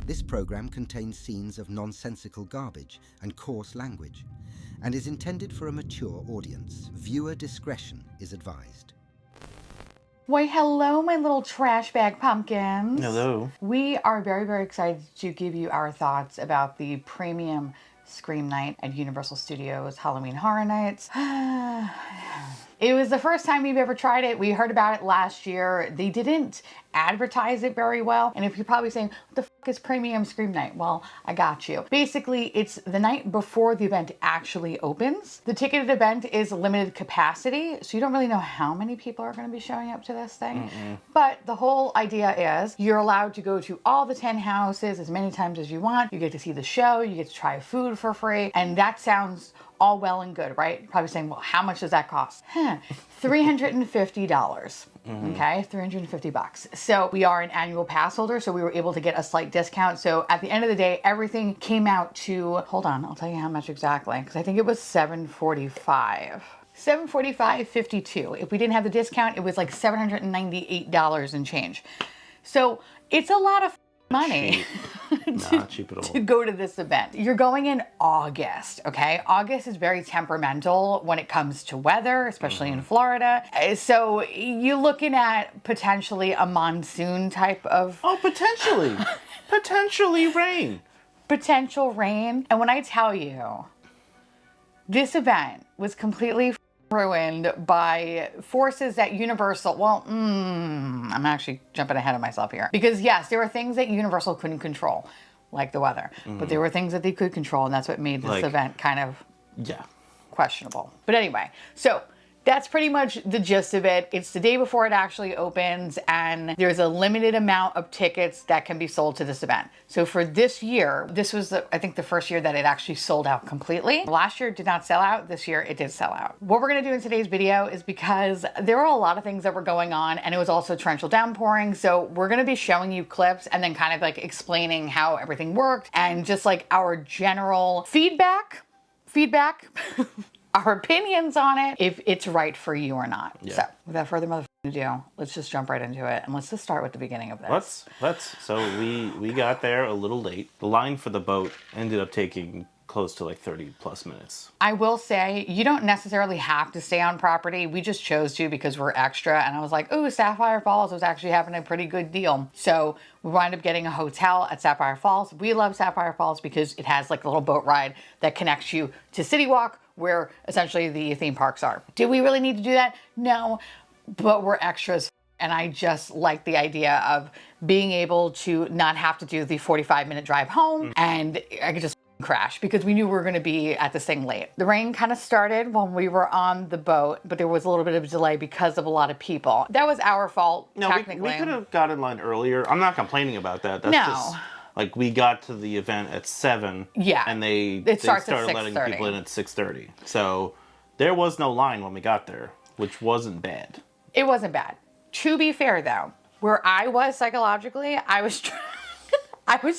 This program contains scenes of nonsensical garbage and coarse language and is intended for a mature audience. Viewer discretion is advised. Why, hello, my little trash bag pumpkins. Hello. We are very, very excited to give you our thoughts about the premium Scream Night at Universal Studios Halloween Horror Nights. It was the first time we've ever tried it. We heard about it last year. They didn't advertise it very well. And if you're probably saying, what the fuck is premium Scream Night? Well, I got you. Basically, it's the night before the event actually opens. The ticketed event is limited capacity, so you don't really know how many people are going to be showing up to this thing. But the whole idea is you're allowed to go to all the 10 houses as many times as you want. You get to see the show, you get to try food for free, and that sounds all well and good, right? Probably saying, well, how much does that cost? $350. Okay, 350 bucks. So we are an annual pass holder, so we were able to get a slight discount. So at the end of the day, everything came out to, hold on, I'll tell you how much exactly, because I think it was $745. $745.52. If we didn't have the discount, it was like $798 and change. So it's a lot of money Not cheap at all. to go to this event. You're going in August, okay? August is very temperamental when it comes to weather, especially in Florida. So you're looking at potentially a monsoon type of... Oh, potentially. Potentially rain. Potential rain. And when I tell you, this event was completely ruined by forces at Universal. Well, I'm actually jumping ahead of myself here. Because yes, there were things that Universal couldn't control, like the weather. But there were things that they could control, and that's what made this event kind of questionable. But anyway, so that's pretty much the gist of it. It's the day before it actually opens, and there's a limited amount of tickets that can be sold to this event. So for this year, this was, I think, the first year that it actually sold out completely. Last year it did not sell out. This year it did sell out. What we're gonna do in today's video is because there were a lot of things that were going on, and it was also torrential downpouring. So we're gonna be showing you clips and then kind of like explaining how everything worked and just like our general feedback, our opinions on it, if it's right for you or not. So without further ado, let's just jump right into it, and let's just start with the beginning of this. Let's. So we got there a little late. The line for the boat ended up taking close to like 30 plus minutes. I will say, you don't necessarily have to stay on property. We just chose to because we're extra, and I was like, oh, Sapphire Falls was actually having a pretty good deal. So we wound up getting a hotel at Sapphire Falls. We love Sapphire Falls because it has like a little boat ride that connects you to City Walk, where essentially the theme parks are. Do we really need to do that? No, but we're extras. And I just like the idea of being able to not have to do the 45-minute drive home, and I could just crash because we knew we were going to be at this thing late. The rain kind of started when we were on the boat, but there was a little bit of a delay because of a lot of people. That was our fault, technically. We could have got in line earlier. I'm not complaining about that. That's just, like, we got to the event at 7. Yeah. And they started letting people in at 6:30. So there was no line when we got there, which wasn't bad. It wasn't bad. To be fair, though, where I was psychologically, I was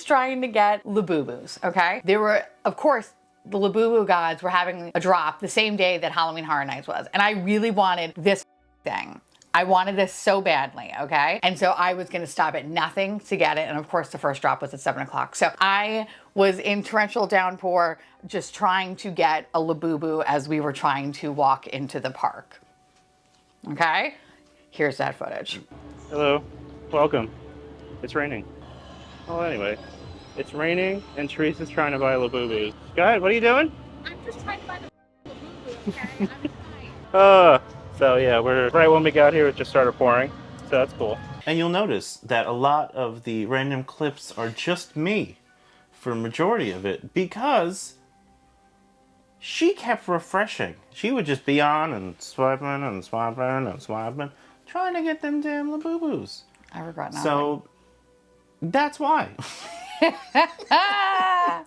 trying to get Labubus, okay? There were, of course, the Labubu gods were having a drop the same day that Halloween Horror Nights was. And I really wanted this thing. I wanted this so badly, okay? And so I was gonna stop at nothing to get it. And of course, the first drop was at 7 o'clock. So I was in torrential downpour, just trying to get a Labubu as we were trying to walk into the park. Okay? Here's that footage. Hello, welcome. It's raining. Well, anyway, it's raining and Theresa's trying to buy Labubu. Go ahead, what are you doing? I'm just trying to buy the Labubu, okay? I'm fine. So yeah, we're right when we got here, it just started pouring, so that's cool. And you'll notice that a lot of the random clips are just me for a majority of it because she kept refreshing. She would just be on and swiping and swiping and swiping, trying to get them damn Labubus. I regret nothing. So that's why.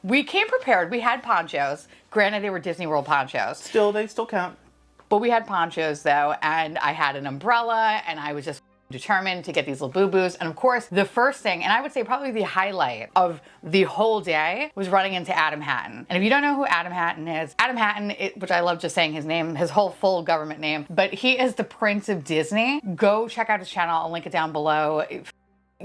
We came prepared. We had ponchos. Granted, they were Disney World ponchos. They still count. But we had ponchos though, and I had an umbrella, and I was just determined to get these Labubus. And of course, the first thing, and I would say probably the highlight of the whole day, was running into Adam Hatton. And if you don't know who Adam Hatton is, Adam Hatton, which I love just saying his name, his whole full government name, but he is the Prince of Disney. Go check out his channel. I'll link it down below.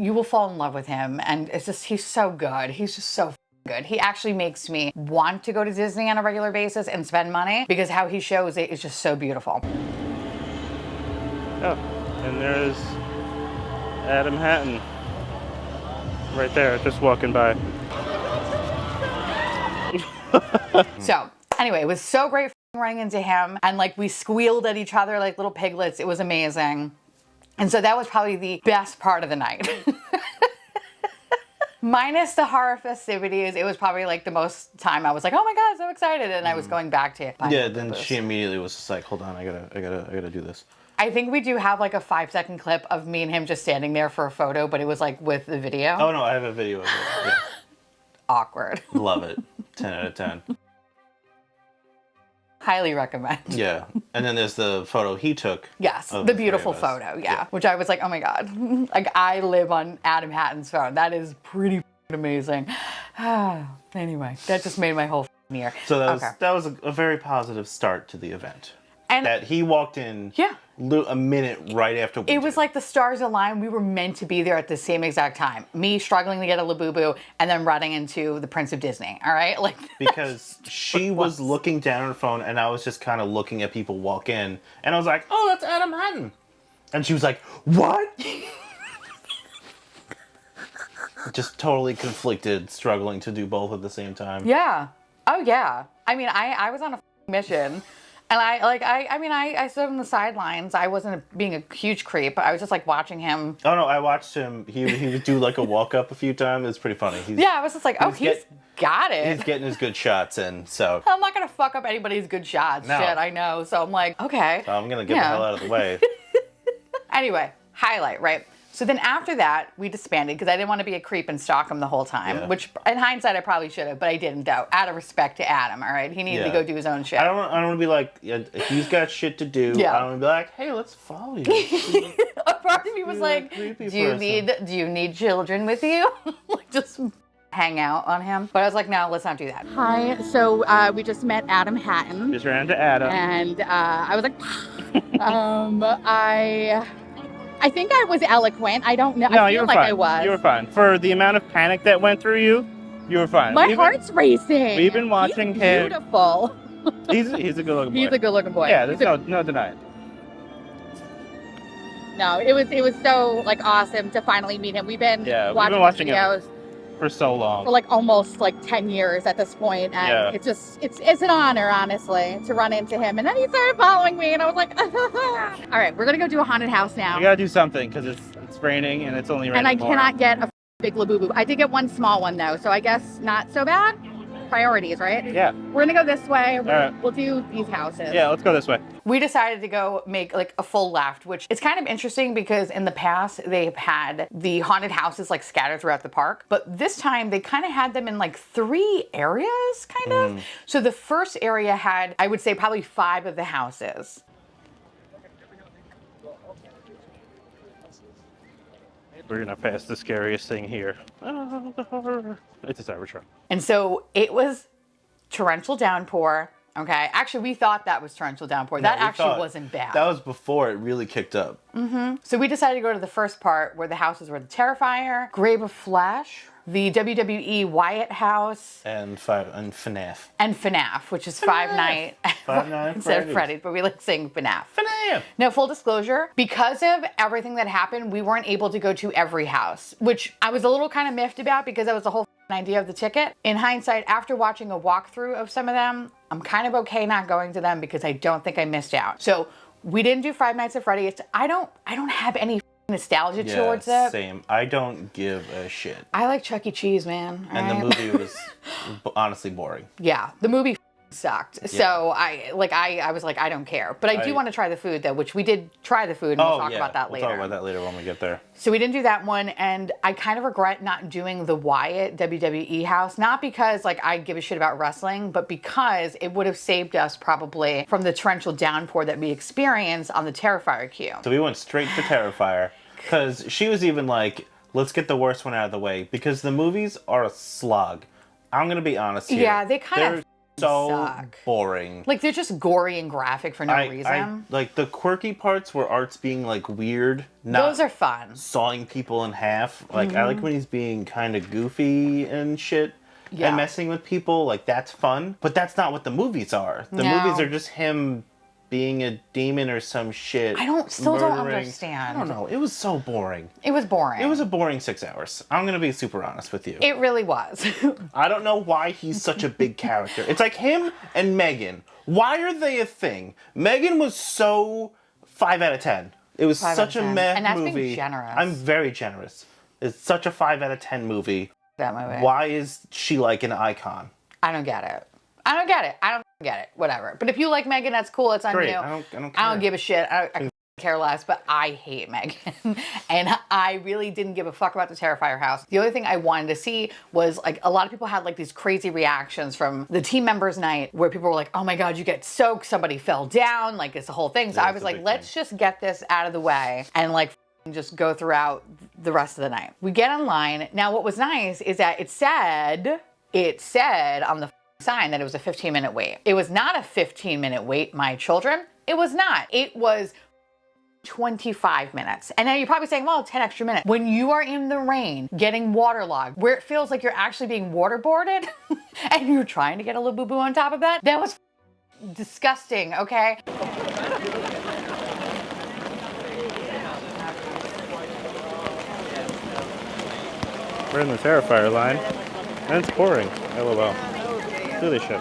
you will fall in love with him. And it's just, he's so good. He's just so good. He actually makes me want to go to Disney on a regular basis and spend money because how he shows it is just so beautiful. Oh, and there's Adam Hatton right there, just walking by. So anyway, it was so great running into him, and like we squealed at each other like little piglets. It was amazing. And so that was probably the best part of the night. Minus the horror festivities, it was probably like the most time I was like, oh my God, so excited. And I was going back to it. Yeah, then she immediately was just like, hold on, I gotta do this. I think we do have like a 5-second clip of me and him just standing there for a photo, but it was like with the video. Oh no, I have a video of it. Yeah. Awkward. Love it. 10 out of 10. Highly recommend. Yeah. And then there's the photo he took. Yes, of the three beautiful of us. photo, yeah. Which I was like, oh my God. Like I live on Adam Hatton's phone. That is pretty amazing. Anyway, that just made my whole year. So that was a very positive start to the event. And that he walked in a minute right after we It was like the stars aligned. We were meant to be there at the same exact time. Me struggling to get a Labubu and then running into the Prince of Disney, all right? Like because she was looking down at her phone and I was just kind of looking at people walk in and I was like, oh, that's Adam Hatton. And she was like, what? Just totally conflicted, struggling to do both at the same time. Yeah. Oh, yeah. I mean, I was on a mission. And I stood on the sidelines. I wasn't being a huge creep. I was just like watching him. Oh no, I watched him. He would do like a walk up a few times. It's pretty funny. Yeah, I was just like, oh, he's got it. He's getting his good shots in, so. I'm not going to fuck up anybody's good shots. No. Shit, I know. So I'm like, okay. So I'm going to get the hell out of the way. Anyway, highlight, right? So then after that, we disbanded because I didn't want to be a creep and stalk him the whole time, which in hindsight, I probably should have, but I didn't though, out of respect to Adam, all right? He needed to go do his own shit. I don't want to be like, he's got shit to do. Yeah. I don't want to be like, hey, let's follow you. A part of me was like, do you need children with you? Like just hang out on him. But I was like, no, let's not do that. Hi, so we just met Adam Hatton. Just ran into Adam. And I was like, I think I was eloquent. I don't know. No, I you feel were like fine. I was. You were fine. For the amount of panic that went through you, you were fine. My heart's racing. We've been watching him. Beautiful. He's a good looking boy. He's a good looking boy. Yeah, there's no denying. No, it was so like awesome to finally meet him. We've been watching videos for so long. For like almost like 10 years at this point, and it's an honor, honestly, to run into him. And then he started following me, and I was like, all right, we're gonna go do a haunted house now. We gotta do something because it's raining and it's only raining. And I cannot get a big Labubu. I did get one small one though, so I guess not so bad. Priorities, right? Yeah. We're gonna go this way. right. We'll do these houses. Yeah, let's go this way. We decided to go make like a full left, which is kind of interesting because in the past they've had the haunted houses like scattered throughout the park, but this time they kind of had them in like 3 areas, kind of. So the first area had, I would say, probably 5 of the houses. We're gonna pass the scariest thing here. Oh, the horror. It's a Cybertruck. And so it was torrential downpour. Okay, actually we thought that was torrential downpour. That actually wasn't bad. That was before it really kicked up. So we decided to go to the first part where the houses were the Terrifier, Grave of Flesh, the WWE Wyatt house, and FNAF. And FNAF, which is Five Nights instead of Freddy's, but we like saying FNAF. FNAF! Now, full disclosure, because of everything that happened, we weren't able to go to every house, which I was a little kind of miffed about because that was the whole idea of the ticket. In hindsight, after watching a walkthrough of some of them, I'm kind of okay not going to them because I don't think I missed out. So we didn't do Five Nights at Freddy's. I don't have any nostalgia towards it. Same. I don't give a shit. I like Chuck E. Cheese, man. And the movie was honestly boring. Yeah, the movie sucked. Yeah. So I was like, I don't care. But I do want to try the food though, which we did try the food, and we'll talk about that later. We'll talk about that later when we get there. So we didn't do that one, and I kind of regret not doing the Wyatt WWE house, not because like I give a shit about wrestling, but because it would have saved us probably from the torrential downpour that we experienced on the Terrifier queue. So we went straight to Terrifier, because she was even like, let's get the worst one out of the way, because the movies are a slog. I'm going to be honest here. Yeah, they kind of so suck. boring. Like, they're just gory and graphic for no reason. Like, the quirky parts where Art's being, like, weird. Not Those are fun. sawing people in half. Like, I like when he's being kind of goofy and shit. Yeah. And messing with people. Like, that's fun. But that's not what the movies are. The movies are just him being a demon or some shit. Still don't understand. I don't know. It was so boring. It was boring. It was a boring 6 hours. I'm going to be super honest with you. It really was. I don't know why he's such a big character. It's like him and Megan. Why are they a thing? Megan was so 5 out of 10. It was such a meh and that's movie. being generous. I'm very generous. It's such a 5 out of 10 movie. That movie. Why is she like an icon? I don't get it. I don't get it. Whatever. But if you like Megan, that's cool. It's on Great. you. I don't care. I don't give a shit. I couldn't care less, but I hate Megan. And I really didn't give a fuck about the Terrifier house. The only thing I wanted to see was, like, a lot of people had, like, these crazy reactions from the team members night where people were like, oh my God, you get soaked. Somebody fell down. Like, it's a whole thing. So I was like, let's just get this out of the way and, like, just go throughout the rest of the night. We get online. Now, what was nice is that it said on the sign that it was a 15-minute wait. It was not a 15-minute wait, my children. It was not. It was 25 minutes. And now you're probably saying, well, 10 extra minutes. When you are in the rain, getting waterlogged, where it feels like you're actually being waterboarded, and you're trying to get a little boo-boo on top of that, that was disgusting, okay? We're in the Terrifier line, and it's pouring. LOL. Really should.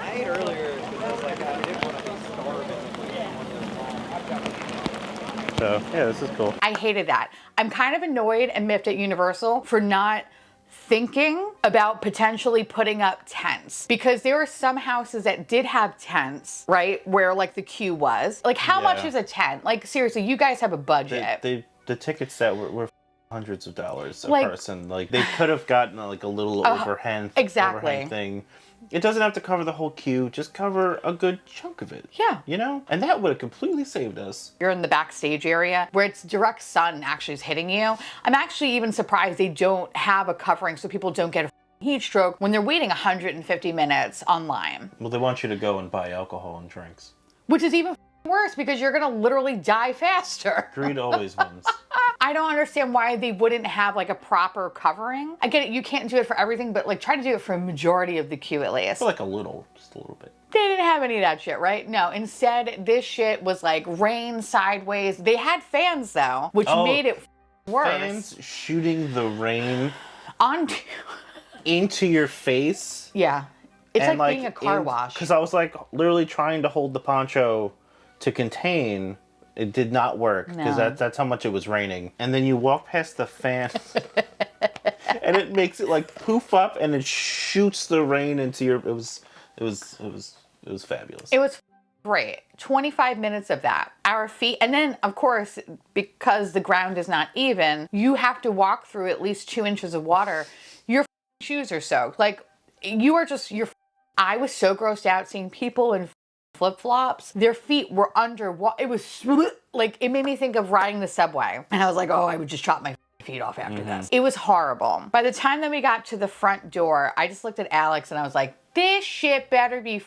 So, yeah, this is cool. I hated that. I'm kind of annoyed and miffed at Universal for not thinking about potentially putting up tents, because there were some houses that did have tents, right, where, like, the queue was. Like, how much is a tent? Like, seriously, you guys have a budget. The tickets that were hundreds of dollars a person. Like, they could have gotten like a little overhand thing. It doesn't have to cover the whole queue. Just cover a good chunk of it. Yeah. You know? And that would have completely saved us. You're in the backstage area where it's direct sun actually is hitting you. I'm actually even surprised they don't have a covering so people don't get a heat stroke when they're waiting 150 minutes online. Well, they want you to go and buy alcohol and drinks. Which is even worse because you're gonna literally die faster. Greed always wins. I don't understand why they wouldn't have, like, a proper covering. I get it, you can't do it for everything, but, like, try to do it for a majority of the queue at least. But like just a little bit. They didn't have any of that shit, right? No, instead, this shit was like rain sideways. They had fans though, which made it worse. Fans shooting the rain onto into your face. Yeah. It's like being a car wash. Because I was like literally trying to hold the poncho to contain. It did not work because that's how much it was raining. And then you walk past the fan and it makes it like poof up and it shoots the rain into your. It was fabulous. It was great. 25 minutes of that. Our feet, and then of course, because the ground is not even, you have to walk through at least 2 inches of water. Your shoes are soaked. Like, you are just, I was so grossed out seeing people in flip-flops. Their feet were under water. It was like, it made me think of riding the subway. And I was like, oh, I would just chop my feet off after this. It was horrible. By the time that we got to the front door, I just looked at Alex and I was like, this shit better be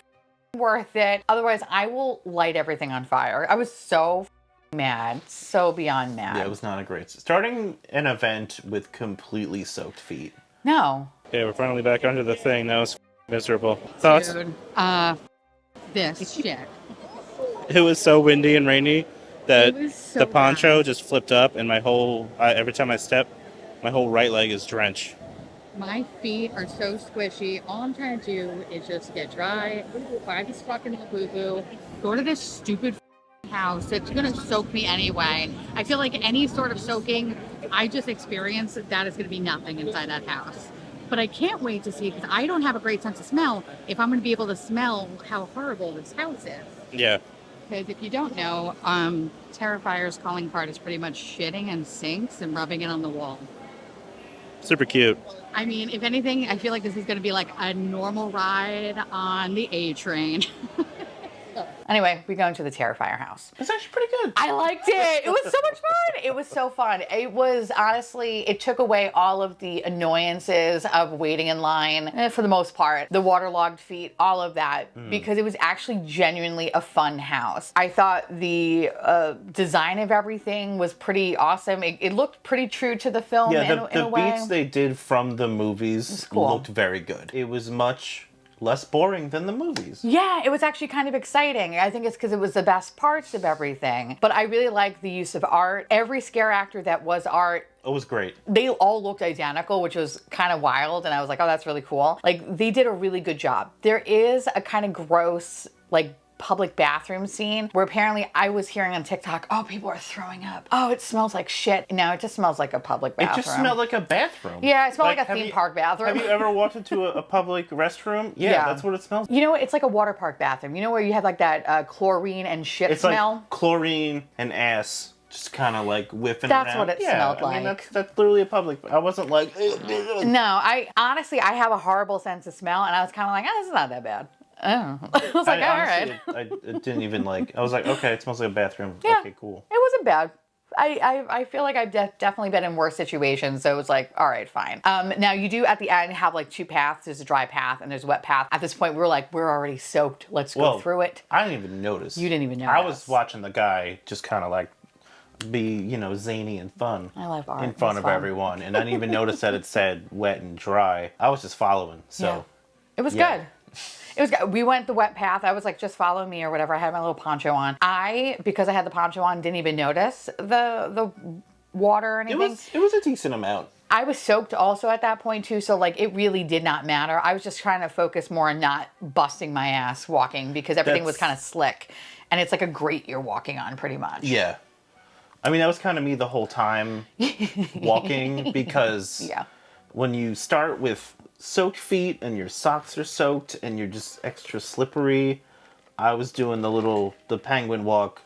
worth it. Otherwise, I will light everything on fire. I was so mad. So beyond mad. Yeah, it was not a great... Starting an event with completely soaked feet. No. Okay, we're finally back under the thing. That was miserable. Thoughts? Dude, this shit. It was so windy and rainy that so the poncho just flipped up, and my whole every time I step, my whole right leg is drenched. My feet are so squishy. All I'm trying to do is just get dry, buy this fucking boo-boo, go to this stupid house that's gonna soak me anyway. I feel like any sort of soaking I just experienced, that is gonna be nothing inside that house. But I can't wait to see, because I don't have a great sense of smell, if I'm gonna be able to smell how horrible this house is. Yeah. Because if you don't know, Terrifier's calling card is pretty much shitting and sinks and rubbing it on the wall. Super cute. I mean, if anything, I feel like this is going to be like a normal ride on the A train. Anyway, we go into the Terrifier house. It's actually pretty good. I liked it. It was so much fun. It was so fun. It was honestly, it took away all of the annoyances of waiting in line for the most part. The waterlogged feet, all of that, because it was actually genuinely a fun house. I thought the design of everything was pretty awesome. It looked pretty true to the film in a way. The beats they did from the movies looked very good. It was much less boring than the movies. Yeah, it was actually kind of exciting. I think it's because it was the best parts of everything. But I really like the use of art. Every scare actor that was art, it was great. They all looked identical, which was kind of wild. And I was like, oh, that's really cool. Like, they did a really good job. There is a kind of gross, like, public bathroom scene where apparently I was hearing on TikTok, oh, people are throwing up. Oh, it smells like shit. No, it just smells like a public bathroom. It just smelled like a bathroom. Yeah, it smelled like a theme park bathroom. Have you ever walked into a public restroom? Yeah, that's what it smells like. You know, it's like a water park bathroom. You know where you have like that chlorine and shit smell? Like chlorine and ass just kind of like whiffing around. That's what it smelled like. I mean, that's literally a public. I wasn't like... No, I honestly have a horrible sense of smell, and I was kind of like, oh, this is not that bad. Oh. I was like, all right. I didn't even like, I was like, okay, it smells like a bathroom. Yeah, okay, cool. It wasn't bad. I feel like I've definitely been in worse situations, so it was like, all right, fine. Now you do at the end have like two paths. There's a dry path and there's a wet path. At this point, we were like, we're already soaked. Let's go through it. I didn't even notice. You didn't even notice. I was watching the guy just kind of like be, zany and fun. I love art. In front of everyone. And I didn't even notice that it said wet and dry. I was just following, so. Yeah. It was good. It was good. We went the wet path. I was like, just follow me or whatever. I had my little poncho on. Because I had the poncho on, didn't even notice the water or anything. It was a decent amount. I was soaked also at that point too, so like it really did not matter. I was just trying to focus more on not busting my ass walking because everything was kind of slick. And it's like a grate you're walking on pretty much. Yeah. I mean, that was kind of me the whole time walking because when you start with soaked feet and your socks are soaked and you're just extra slippery, I was doing the penguin walk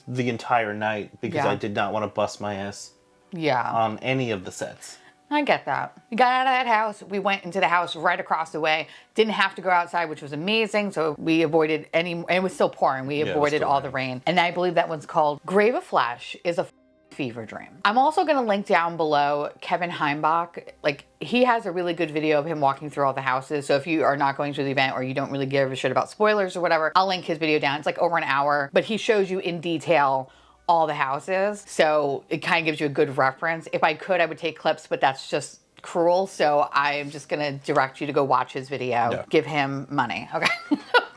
the entire night because I did not want to bust my ass on any of the sets. I get that. We got out of that house. We went into the house right across the way. Didn't have to go outside, which was amazing. So we avoided and it was still pouring. We avoided all the rain. And I believe that one's called Grave of Flesh is a fever dream. I'm also going to link down below Kevin Heimbach. Like, he has a really good video of him walking through all the houses. So if you are not going to the event or you don't really give a shit about spoilers or whatever, I'll link his video down. It's like over an hour, but he shows you in detail all the houses. So it kind of gives you a good reference. If I could, I would take clips, but that's just cruel. So I'm just going to direct you to go watch his video. Give him money. Okay.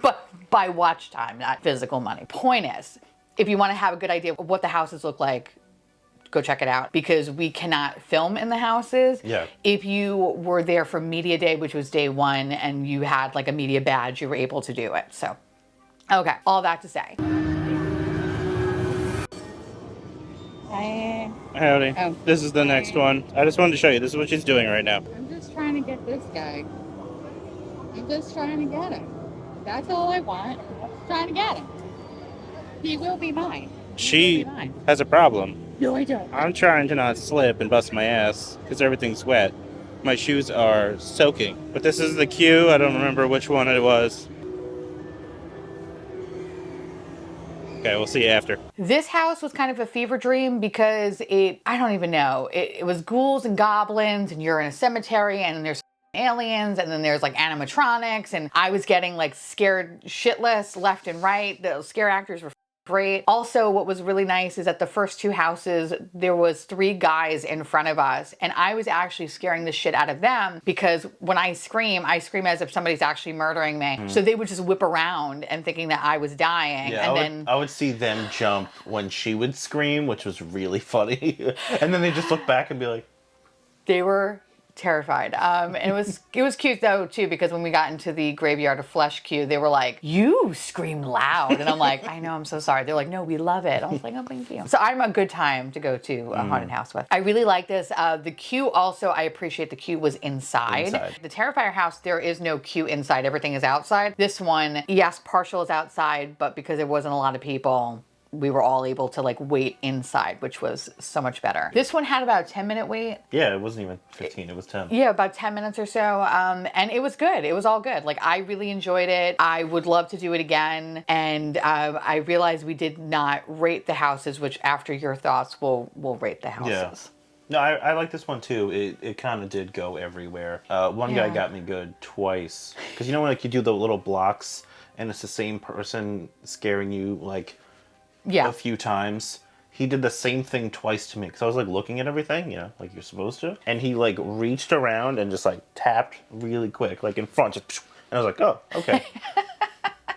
But by watch time, not physical money. Point is, if you want to have a good idea of what the houses look like, go check it out because we cannot film in the houses. Yeah. If you were there for media day, which was day one, and you had like a media badge, you were able to do it. So, okay, all that to say. Hi. Howdy. Oh. This is the next one. I just wanted to show you. This is what she's doing right now. I'm just trying to get this guy. I'm just trying to get him. That's all I want. I'm just trying to get him. He will be mine. She has a problem. No, I don't. I'm trying to not slip and bust my ass because everything's wet. My shoes are soaking. But this is the queue. I don't remember which one it was. Okay, we'll see you after. This house was kind of a fever dream because I don't even know. It was ghouls and goblins and you're in a cemetery and there's aliens and then there's like animatronics and I was getting like scared shitless left and right. The scare actors were great. Also, what was really nice is that the first two houses, there was 3 guys in front of us and I was actually scaring the shit out of them because when I scream as if somebody's actually murdering me. So they would just whip around and thinking that I was dying. Yeah, and I would see them jump when she would scream, which was really funny. And then they just look back and be like... They were terrified. And it was cute though too because when we got into the Graveyard of Flesh queue, they were like, "You scream loud," and I'm like, "I know, I'm so sorry." They're like, "No, we love it." I was like, "Oh, thank you." So I'm a good time to go to a haunted house with. I really like this. The queue also, I appreciate the queue was inside. The Terrifier house, there is no queue inside. Everything is outside. This one, yes, partial is outside, but because there wasn't a lot of people, we were all able to like wait inside, which was so much better. This one had about a 10-minute wait. Yeah, it wasn't even 15, it was 10. Yeah, about 10 minutes or so. And it was good. It was all good. Like, I really enjoyed it. I would love to do it again. And I realized we did not rate the houses, which after your thoughts, we'll rate the houses. Yeah. No, I like this one too. It kind of did go everywhere. One guy got me good twice. Because you know when like you do the little blocks and it's the same person scaring you like a few times? He did the same thing twice to me. Because I was like looking at everything, you know, like you're supposed to. And he like reached around and just like tapped really quick, like in front. Just, and I was like, oh, okay.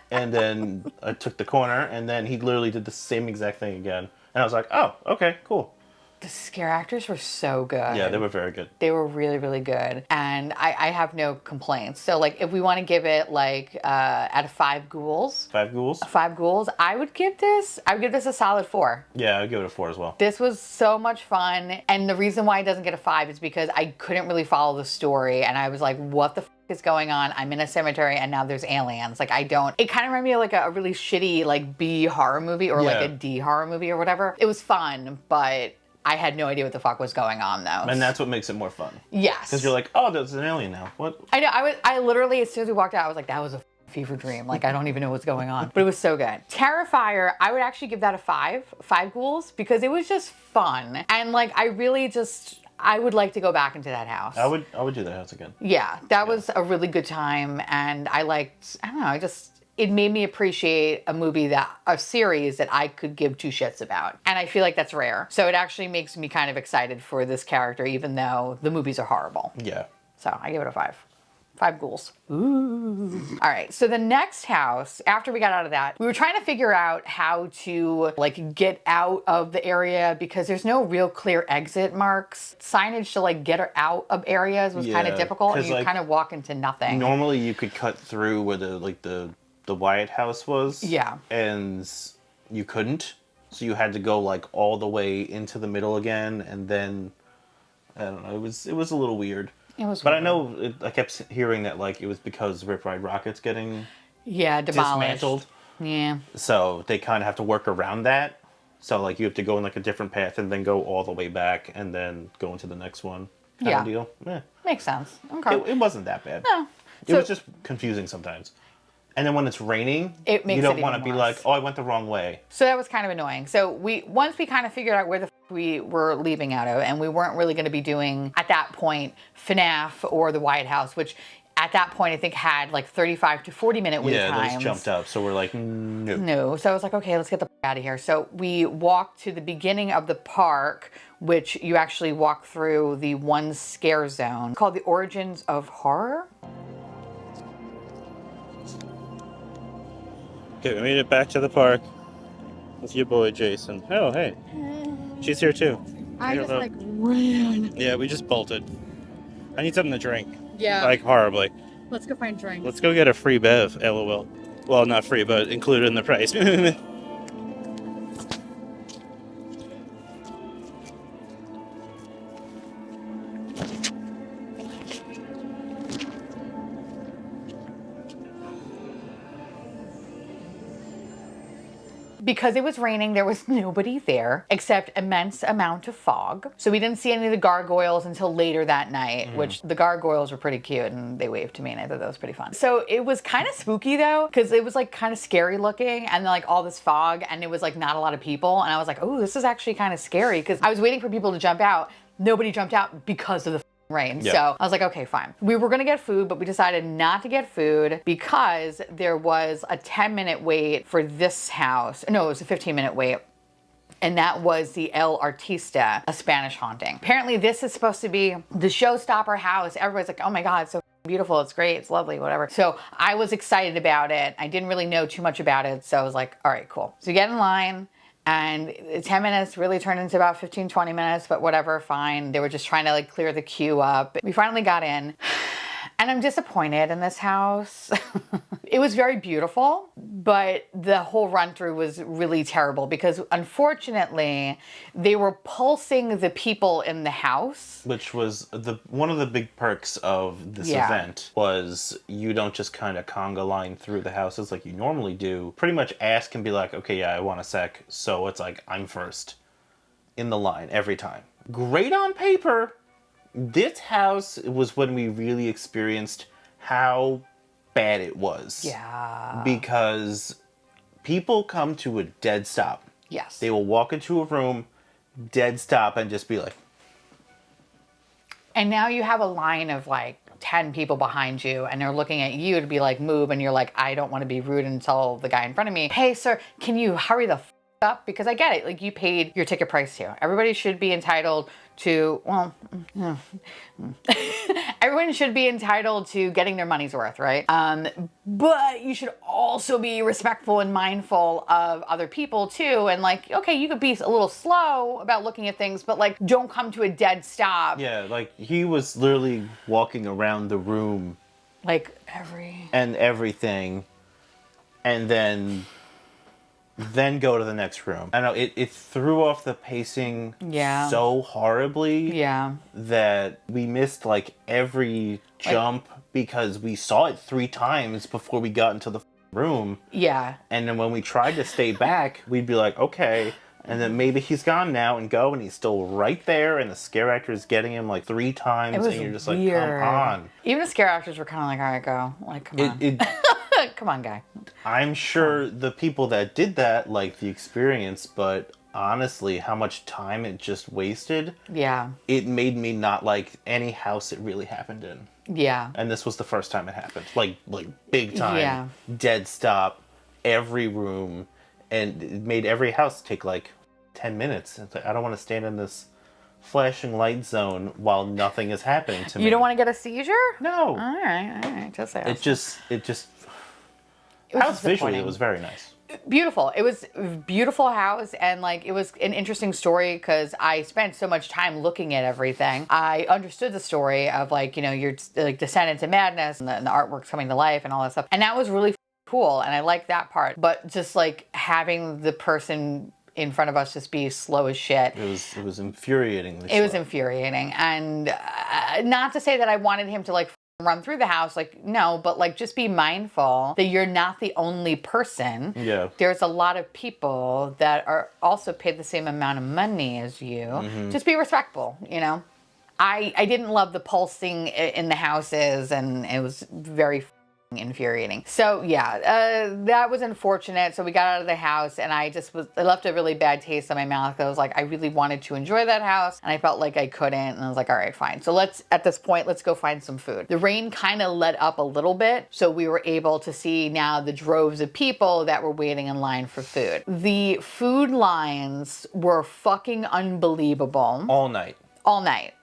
And then I took the corner and then he literally did the same exact thing again. And I was like, oh, okay, cool. The scare actors were so good. Yeah, they were very good. They were really, really good. And I have no complaints. So, like, if we want to give it, like, out of 5 ghouls. 5 ghouls? 5 ghouls. I would give this a solid 4. Yeah, I'd give it a 4 as well. This was so much fun. And the reason why it doesn't get a 5 is because I couldn't really follow the story. And I was like, what the is going on? I'm in a cemetery and now there's aliens. Like, it kind of reminded me of like a really shitty, like, B horror movie or like a D horror movie or whatever. It was fun, but I had no idea what the fuck was going on, though. And that's what makes it more fun. Yes. Because you're like, oh, there's an alien now. What? I know. I literally, as soon as we walked out, I was like, that was a fever dream. Like, I don't even know what's going on. But it was so good. Terrifier, I would actually give that a 5 ghouls, because it was just fun. And, like, I would like to go back into that house. I would do that house again. Yeah, that was a really good time. And I don't know, it made me appreciate a series that I could give 2 shits about. And I feel like that's rare. So it actually makes me kind of excited for this character, even though the movies are horrible. Yeah. So I give it a 5. 5 ghouls. Ooh. All right, so the next house, after we got out of that, we were trying to figure out how to like get out of the area because there's no real clear exit marks. Signage to like get her out of areas was kind of difficult, and you like, kind of walk into nothing. Normally you could cut through where the Wyatt house was. Yeah. And you couldn't. So you had to go like all the way into the middle again, and then I don't know, it was a little weird. It was but weird. I know I kept hearing that like it was because Rip Ride Rocket's getting demolished. dismantled. Yeah. So they kind of have to work around that. So like you have to go in like a different path and then go all the way back and then go into the next one. Kind of deal. Yeah. Makes sense. Okay. It wasn't that bad. No. It was just confusing sometimes. And then when it's raining, it makes you don't want to be worse. like, oh, I went the wrong way. So that was kind of annoying. So once we kind of figured out where the we were leaving out of, and we weren't really going to be doing, at that point, FNAF or the Wyatt House, which at that point I think had like 35 to 40 minute wait times. Yeah, those jumped up. So we're like, no. No. So I was like, okay, let's get the out of here. So we walked to the beginning of the park, which you actually walk through the one scare zone called the Origins of Horror. Okay, we made it back to the park with your boy Jason. Oh, hey. She's here too. I just like ran. Yeah, we just bolted. I need something to drink. Yeah. Like horribly. Let's go find drinks. Let's go get a free bev, LOL. Well, not free, but included in the price. Because it was raining, there was nobody there except immense amount of fog. So we didn't see any of the gargoyles until later that night, which the gargoyles were pretty cute and they waved to me and I thought that was pretty fun. So it was kind of spooky though, because it was like kind of scary looking and then like all this fog and it was like not a lot of people. And I was like, oh, this is actually kind of scary because I was waiting for people to jump out. Nobody jumped out because of the rain. Yeah. So I was like, okay, fine. We were gonna get food, but we decided not to get food because there was a 10-minute wait for this house. No, it was a 15-minute wait. And that was the El Artista, a Spanish haunting. Apparently this is supposed to be the showstopper house. Everybody's like, oh my God, it's so beautiful, it's great, it's lovely, whatever. So I was excited about it. I didn't really know too much about it. So I was like, all right, cool. So you get in line. And 10 minutes really turned into about 15, 20 minutes, but whatever, fine. They were just trying to like clear the queue up. We finally got in And I'm disappointed in this house. It was very beautiful, but the whole run through was really terrible because unfortunately they were pulsing the people in the house. Which was one of the big perks of this event was you don't just kind of conga line through the houses like you normally do. Pretty much ask and be like, okay, yeah, I want a sec. So it's like, I'm first in the line every time. Great on paper. This house was when we really experienced how bad it was. Yeah. Because people come to a dead stop. Yes. They will walk into a room, dead stop, and just be like... And now you have a line of like 10 people behind you and they're looking at you to be like, move. And you're like, I don't want to be rude and tell the guy in front of me, hey, sir, can you hurry the up? Because I get it. Like, you paid your ticket price here. Everybody should be entitled to, well, everyone should be entitled to getting their money's worth, right? But you should also be respectful and mindful of other people too. And like, okay, you could be a little slow about looking at things, but like, don't come to a dead stop. Yeah, like he was literally walking around the room. Like everything. And then go to the next room. I know it threw off the pacing so horribly that we missed like every jump because we saw it 3 times before we got into the room. Yeah. And then when we tried to stay back, we'd be like, okay. And then maybe he's gone now and go and he's still right there and the scare actor is getting him like 3 times and you're just like, come on. Even the scare actors were kind of like, all right, go. Like, come on. Come on, guy. I'm sure the people that did that liked the experience, but honestly, how much time it just wasted. Yeah. It made me not like any house it really happened in. Yeah. And this was the first time it happened. Like big time. Yeah. Dead stop. Every room. And it made every house take like 10 minutes. It's like, I don't want to stand in this flashing light zone while nothing is happening to me. You don't want to get a seizure? No. All right. Just say It just house visually, it was very nice. Beautiful. It was a beautiful house, and like it was an interesting story because I spent so much time looking at everything. I understood the story of like, you know, you're like descend into madness and the artwork's coming to life and all that stuff. And that was really cool, and I liked that part. But just like having the person in front of us just be slow as shit. It was infuriating. It was infuriating. And not to say that I wanted him to like run through the house, like, no, but like just be mindful that you're not the only person. Yeah. There's a lot of people that are also paid the same amount of money as you. Mm-hmm. Just be respectful, you know? I didn't love the pulsing in the houses, and it was very infuriating. So yeah, that was unfortunate. So we got out of the house and I left a really bad taste in my mouth. I was like, I really wanted to enjoy that house and I felt like I couldn't, and I was like, all right, fine. So at this point, let's go find some food. The rain kind of let up a little bit, so we were able to see now the droves of people that were waiting in line for food. The food lines were fucking unbelievable. All night.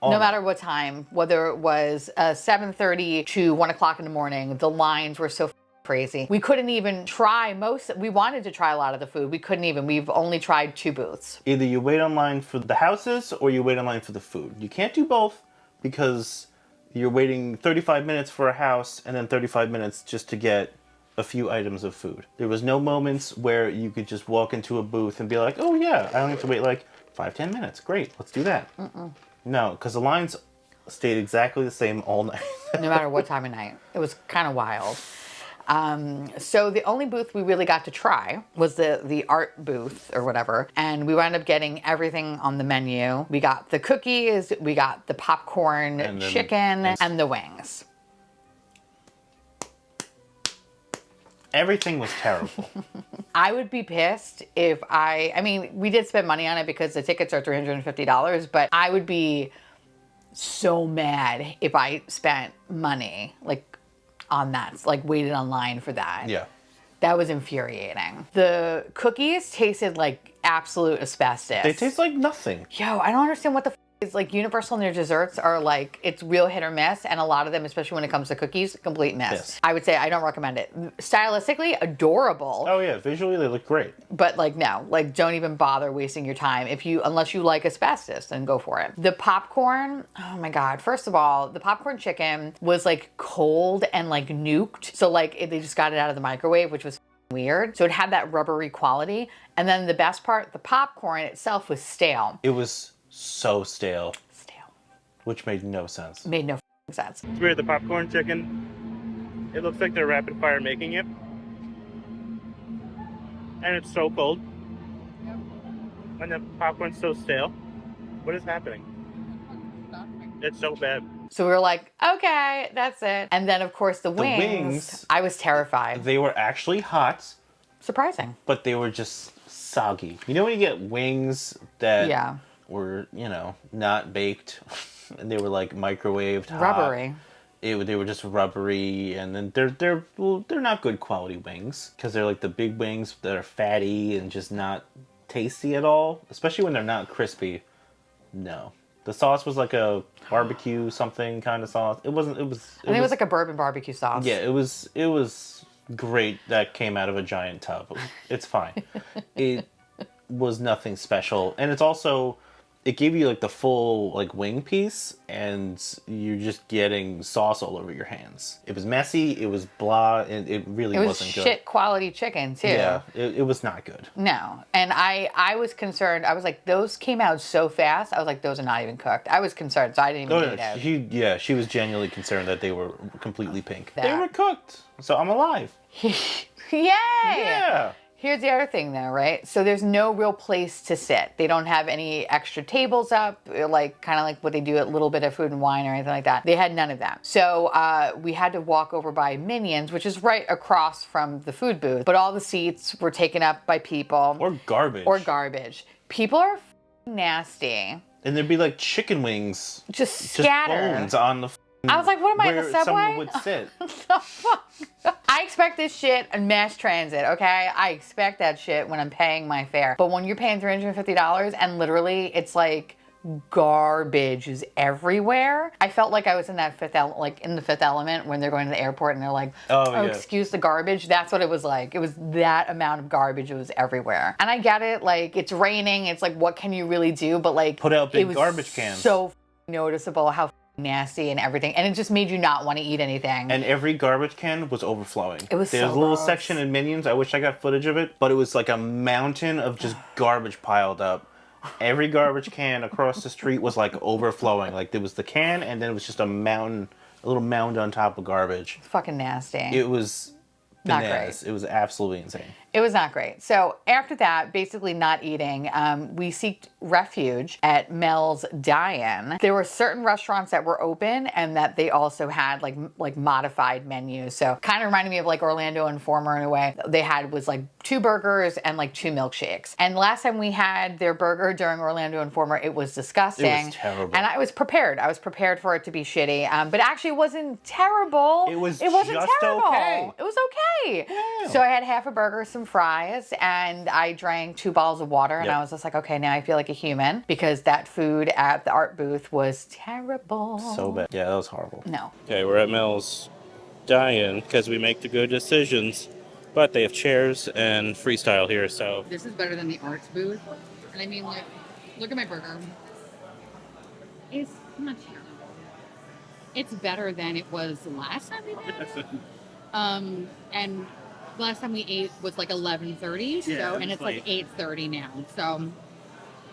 No matter what time, whether it was 7:30 to 1 o'clock in the morning, the lines were so crazy. We couldn't even try we wanted to try a lot of the food. We couldn't even. We've only tried 2 booths. Either you wait online for the houses or you wait online for the food. You can't do both because you're waiting 35 minutes for a house and then 35 minutes just to get a few items of food. There was no moments where you could just walk into a booth and be like, oh yeah, I don't have to wait like 5-10 minutes. Great, let's do that. No, because the lines stayed exactly the same all night. No matter what time of night. It was kind of wild. So the only booth we really got to try was the art booth or whatever. And we wound up getting everything on the menu. We got the cookies, we got the popcorn, chicken, and the wings. Everything was terrible. I would be pissed if I mean, we did spend money on it because the tickets are $350, but I would be so mad if I spent money like on that, like waited online for that. Yeah. That was infuriating. The cookies tasted like absolute asbestos. They taste like nothing. Yo, I don't understand what the is like Universal and their desserts are like, it's real hit or miss, and a lot of them, especially when it comes to cookies, complete miss. Yes. I would say I don't recommend it. Stylistically, adorable. Oh yeah, visually they look great. But like no, like don't even bother wasting your time. Unless you like asbestos, then go for it. The popcorn, oh my God. First of all, the popcorn chicken was like cold and like nuked. So like they just got it out of the microwave, which was weird. So it had that rubbery quality. And then the best part, the popcorn itself was stale. It was so stale. Stale. Which made no sense. Made no sense. It's weird, the popcorn chicken, it looks like they're rapid fire making it. And it's so cold. And the popcorn's so stale. What is happening? It's so bad. So we were like, okay, that's it. And then of course the wings, I was terrified. They were actually hot, Surprising. but they were just soggy. You know when you get wings that were, not baked and they were like microwaved hot? Rubbery. They were just rubbery, and then they're not good quality wings because they're like the big wings that are fatty and just not tasty at all, especially when they're not crispy. No. The sauce was like a barbecue something kind of sauce. It wasn't. It was like a bourbon barbecue sauce. Yeah, it was great that came out of a giant tub. It's fine. It was nothing special, and it's also it gave you like the full like wing piece, and you're just getting sauce all over your hands. It was messy. It was blah, and it really wasn't good. Shit quality chicken too. Yeah, it was not good. No, and I was concerned. I was like, those came out so fast. I was like, those are not even cooked. I was concerned, so I didn't even eat it. She was genuinely concerned that they were completely pink. That. They were cooked, so I'm alive. Yay! Yeah. Here's the other thing though, right? So there's no real place to sit. They don't have any extra tables up, like kind of like what they do at Little Bit of Food and Wine or anything like that. They had none of that. So we had to walk over by Minions, which is right across from the food booth. But all the seats were taken up by people. Or garbage. People are nasty. And there'd be like chicken wings. Just scattered. Bones on the I was like, what am I, where the subway? someone would sit. The fuck? I expect this shit in mass transit, okay? I expect that shit when I'm paying my fare. But when you're paying $350 and literally it's like garbage is everywhere. I felt like I was in that in the Fifth Element when they're going to the airport and they're like, excuse the garbage. That's what it was like. It was that amount of garbage. It was everywhere. And I get it. Like, it's raining. It's like, what can you really do? But like, put out big garbage cans. So noticeable how nasty and everything, and it just made you not want to eat anything. And every garbage can was overflowing. It was There's so a little gross. section in Minions. I wish I got footage of it, but it was like a mountain of just garbage piled up. Every garbage can across the street was like overflowing. Like there was the can, and then it was just a mountain, a little mound on top of garbage. Fucking nasty. It was not bananas. great. It was absolutely insane. It was not great. So after that, basically not eating, we sought refuge at Mel's Dine. There were certain restaurants that were open and that they also had like modified menus. So kind of reminded me of like Orlando Informer in a way. They had was like 2 burgers and like 2 milkshakes. And last time we had their burger during Orlando Informer, it was disgusting. It was terrible. And I was prepared. I was prepared for it to be shitty. But actually it wasn't terrible. It wasn't just terrible. okay. It was okay. Yeah. So I had half a burger, some fries, and I drank 2 bottles of water, and I was just like, okay, now I feel like a human, because that food at the art booth was terrible. So bad. Yeah, that was horrible. No. Okay, we're at Mel's Dine because we make the good decisions, but they have chairs and freestyle here, so. This is better than the arts booth. And I mean, like, look at my burger. It's not terrible. It's better than it was last time we did. And last time we ate was like 11:30, and it's like 8:30 now. So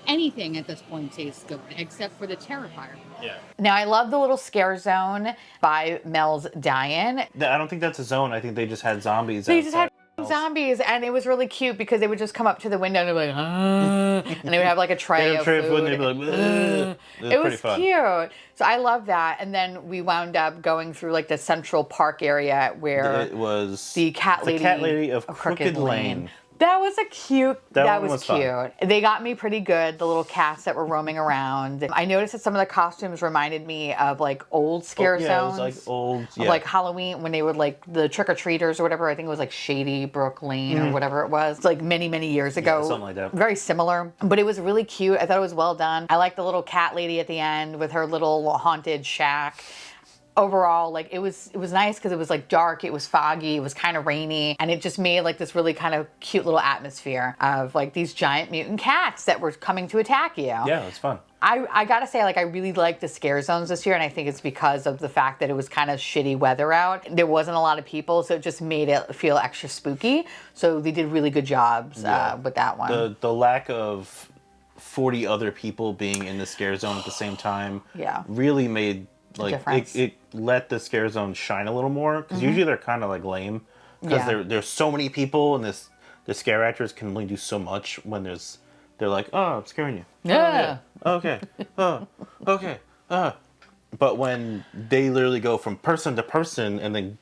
anything at this point tastes good, except for the Terrifier. Yeah. Now, I love the little scare zone by Mel's Dine. I don't think that's a zone. I think they just had zombies. They just had outside. zombies, and it was really cute because they would just come up to the window and they'd be like, and they would have like a tray of food. And they'd be like, it was cute. So I love that. And then we wound up going through like the Central Park area where it was the cat lady of Crooked Lane. That was a cute. That one was was fun. cute. They got me pretty good. The little cats that were roaming around. I noticed that some of the costumes reminded me of like old scare Yeah, zones. it was like old. Of, Yeah. like Halloween when they would like the trick or treaters or whatever. I think it was like Shady Brook Lane or whatever it was. It's like many years ago. Yeah, something like that. Very similar, but it was really cute. I thought it was well done. I liked the little cat lady at the end with her little haunted shack. Overall, like it was nice because it was like dark, it was foggy, it was kind of rainy, and it just made like this really kind of cute little atmosphere of like these giant mutant cats that were coming to attack you. Yeah, it was fun. I gotta say, like, I really liked the scare zones this year, and I think it's because of the fact that it was kind of shitty weather out. There wasn't a lot of people, so it just made it feel extra spooky. So they did really good jobs with that one. The lack of 40 other people being in the scare zone at the same time really made like difference. it let the scare zone shine a little more because usually they're kind of like lame because there's so many people and the scare actors can only do so much when they're like, oh, I'm scaring you. Yeah. Oh, okay. Oh, okay. But when they literally go from person to person and then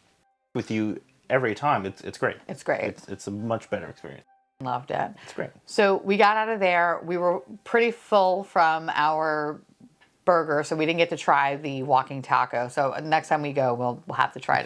with you every time, it's great. It's great. It's a much better experience. Loved it. It's great. So we got out of there. We were pretty full from our burger, so we didn't get to try the walking taco. So next time we go, we'll have to try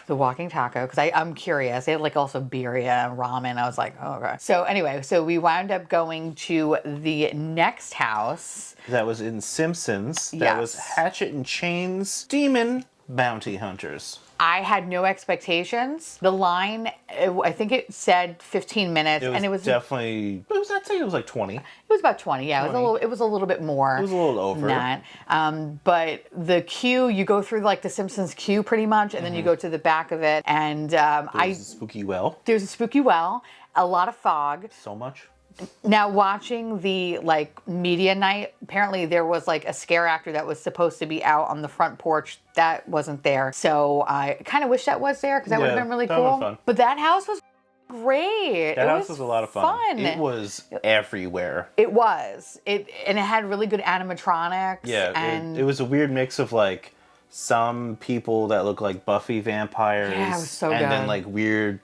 the walking taco because I'm curious. They had like also birria and ramen. I was like, oh, okay. So anyway, so we wound up going to the next house. That was in Simpsons. That was Hatchet and Chain's Demon Bounty Hunters. I had no expectations. The line, I think it said 15 minutes, and it was definitely. I'd say it was like 20. It was about 20. Yeah, 20. It was a little bit more. It was a little over than that. But the queue, you go through like the Simpsons queue pretty much, and then you go to the back of it, and There's a spooky well. There's a spooky well. A lot of fog. So much. Now, watching the like media night, apparently there was like a scare actor that was supposed to be out on the front porch that wasn't there. So I kind of wish that was there because that would have been really cool. Fun. But that house was great. That house was a lot of fun. It was everywhere. It was. And it had really good animatronics. Yeah, and it was a weird mix of like some people that look like Buffy vampires. Yeah, it was so good. And then like weird,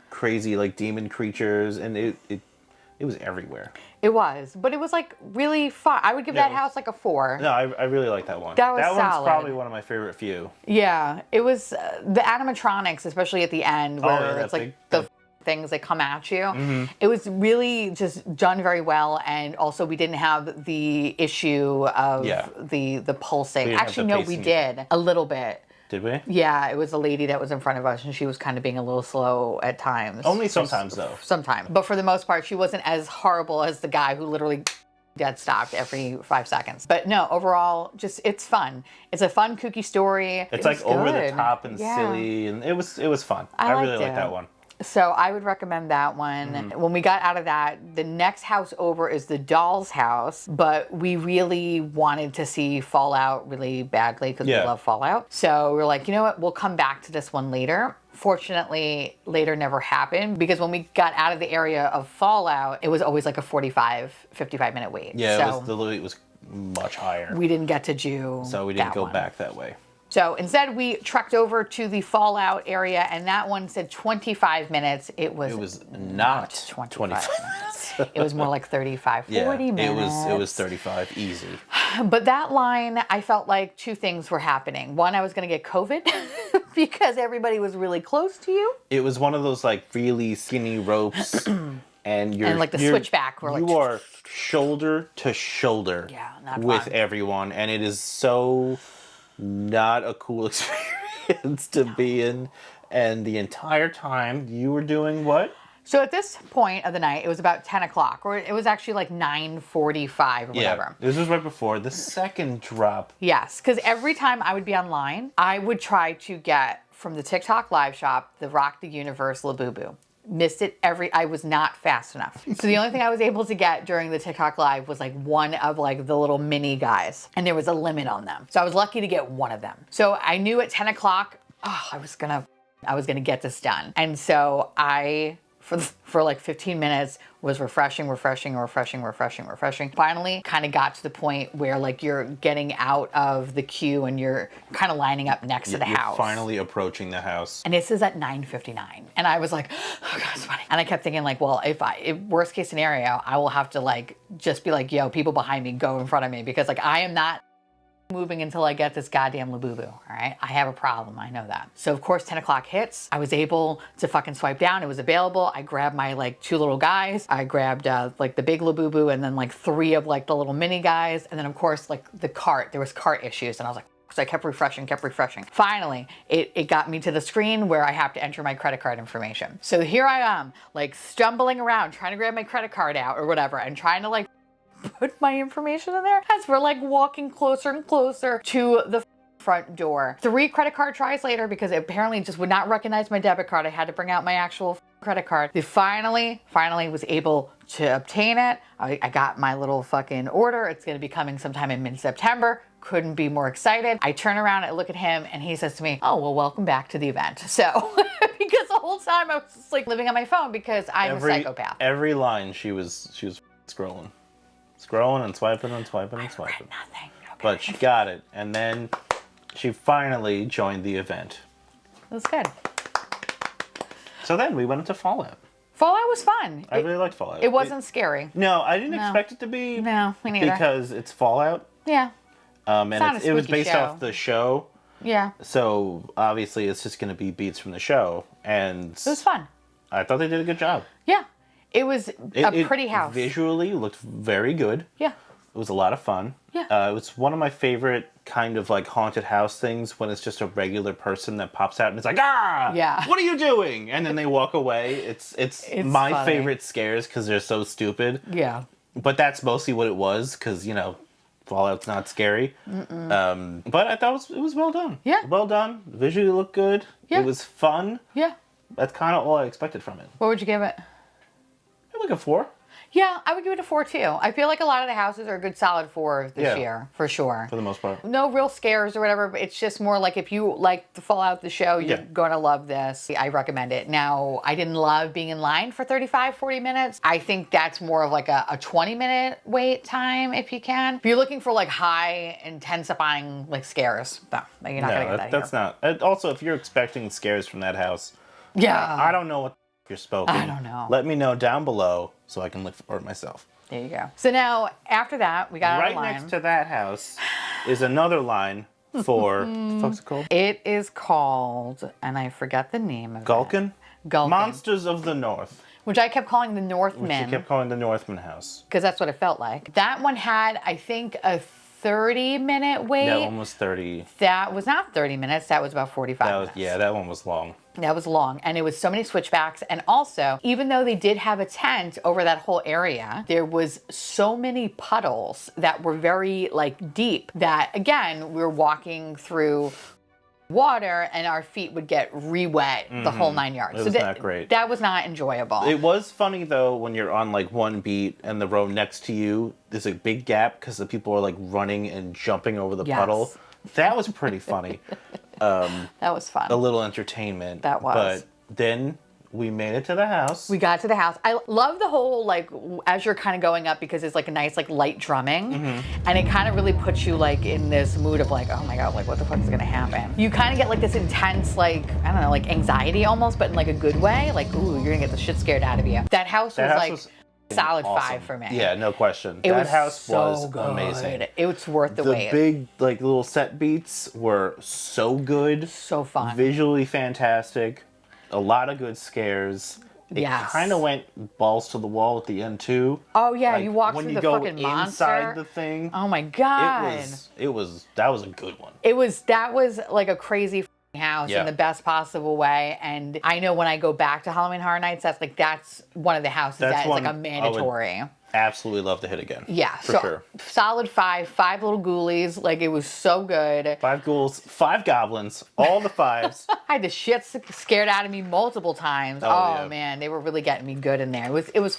crazy like demon creatures, and it was everywhere. It was, but it was like really fun. I would give that house like a 4. No, I really like that one. That was that solid. One's probably one of my favorite few. Yeah, it was the animatronics, especially at the end where it's like the things that come at you. It was really just done very well, and also we didn't have the issue of the pulsing. Actually, no, we did a little bit. Did we? Yeah, it was a lady that was in front of us, and she was kind of being a little slow at times. Only sometimes, though. Sometimes. But for the most part, she wasn't as horrible as the guy who literally dead stopped every 5 seconds. But no, overall, just it's fun. It's a fun, kooky story. It's like over the top and silly, and it was fun. I really liked that one. So I would recommend that one. When we got out of that, the next house over is the doll's house, but we really wanted to see Fallout really badly because we love Fallout. So we were like, you know what, we'll come back to this one later. Fortunately, later never happened because when we got out of the area of Fallout, it was always like a 55 minute wait. Yeah, the wait was much higher. We didn't get to do So we didn't go back that way. So instead, we trekked over to the Fallout area, and that one said 25 minutes. It was not 25 minutes. It was more like 35, 40 minutes. It was 35, easy. But that line, I felt like 2 things were happening. One, I was going to get COVID because everybody was really close to you. It was one of those like really skinny ropes, and you're like the switchback. You are shoulder to shoulder with everyone, and it is so not a cool experience to be in. And the entire time you were doing what? So at this point of the night, it was about 10 o'clock, or it was actually like 9:45 or whatever. This was right before the second drop. Yes, because every time I would be online, I would try to get from the TikTok live shop the Rock the Universe Labubu. Missed it I was not fast enough. So the only thing I was able to get during the TikTok live was like one of like the little mini guys, and there was a limit on them. So I was lucky to get one of them. So I knew at 10 o'clock, I was gonna get this done. And so I for like 15 minutes, was refreshing. Finally, kind of got to the point where like you're getting out of the queue and you're kind of lining up next to the house. You're finally approaching the house. And this is at 9:59. And I was like, oh God, it's funny. And I kept thinking like, well, if worst case scenario, I will have to like, just be like, yo, people behind me, go in front of me. Because like, I am not moving until I get this goddamn Labubu, all right? I have a problem, I know that. So of course 10 o'clock hits, I was able to fucking swipe down, it was available. I grabbed my like 2 little guys, I grabbed like the big Labubu and then like 3 of like the little mini guys. And then of course like the cart, there was cart issues and I was like, so I kept refreshing. Finally, it got me to the screen where I have to enter my credit card information. So here I am, like stumbling around, trying to grab my credit card out or whatever and trying to like put my information in there as we're like walking closer and closer to the front door. 3 credit card tries later, because it apparently just would not recognize my debit card. I had to bring out my actual credit card. They finally was able to obtain it. I got my little fucking order. It's gonna be coming sometime in mid-September. Couldn't be more excited. I turn around, I look at him, and he says to me, oh, well, welcome back to the event. So, because the whole time I was just like living on my phone because I'm a psychopath. Every line she was scrolling and swiping. Nothing. Okay. But she got it, and then she finally joined the event. It was good. So then we went into Fallout. Fallout was fun. I really liked Fallout. It wasn't scary. No, I didn't expect it to be. No, me neither. Because it's Fallout. Yeah. And it was based off the show. Yeah. So obviously it's just going to be beats from the show. And it was fun. I thought they did a good job. Yeah. It was a pretty house. Visually looked very good. Yeah. It was a lot of fun. Yeah. It was one of my favorite kind of like haunted house things, when it's just a regular person that pops out and it's like, ah! Yeah. What are you doing? And then they walk away. It's my funny. favorite scares because they're so stupid. Yeah. But that's mostly what it was, because, you know, Fallout's not scary. But I thought it was well done. Yeah. Well done. Visually looked good. Yeah. It was fun. Yeah. That's kind of all I expected from it. What would you give it? Like a 4. Yeah, I would give it a 4 too. I feel like a lot of the houses are a good solid 4 this Yeah. year, for sure. For the most part. No real scares or whatever, but it's just more like if you like the Fallout, the show, you're going to love this. I recommend it. Now, I didn't love being in line for 35, 40 minutes. I think that's more of like a 20-minute wait time if you can. If you're looking for like high, intensifying like scares, no, you're not going to get that that's here. not. Also, if you're expecting scares from that house, Yeah. I don't know what you're spoken. I don't know. Let me know down below so I can look for it myself. There you go. So now, after that, we got right our line. next to that house is another line for what the fuck's it called? It is called, and I forgot the name of Gulkin? it. Gulkin. Monsters of the North. Which I kept calling the Northmen. She kept calling the Northman House. Because that's what it felt like. That one had, I think, a 30-minute wait. That one was 30. That was not 30 minutes. That was about 45 minutes. Yeah, that one was long. That was long. And it was so many switchbacks. And also, even though they did have a tent over that whole area, there was so many puddles that were very like deep that, again, we were walking through water and our feet would get re-wet the whole 9 yards. It was not great. That was not enjoyable. It was funny though when you're on like one beat and the row next to you, there's a big gap because the people are like running and jumping over the puddle. That was pretty funny. That was fun. A little entertainment. That was. But then we made it to the house. We got to the house. I love the whole, like, as you're kind of going up, because it's like a nice, like, light drumming. And it kind of really puts you, like, in this mood of, like, oh my God, like, what the fuck is going to happen? You kind of get, like, this intense, like, I don't know, like, anxiety almost, but in, like, a good way. Like, ooh, you're going to get the shit scared out of you. That house was solid awesome. 5 for me. Yeah, no question. It that house so was good. amazing. It was worth the wait. The big, like, little set beats were so good. So fun. Visually fantastic. A lot of good scares. It kind of went balls to the wall at the end too. Oh yeah, like, you walk through the fucking monster. When you go inside the thing. Oh my God. That was a good one. That was like a crazy house in the best possible way. And I know when I go back to Halloween Horror Nights, that's one of the houses that is like a mandatory. Absolutely love to hit again. Yeah, for sure. Solid 5 little ghoulies. Like, it was so good. 5 ghouls, 5 goblins, all the 5s. I had the shit scared out of me multiple times. Oh man, they were really getting me good in there. It was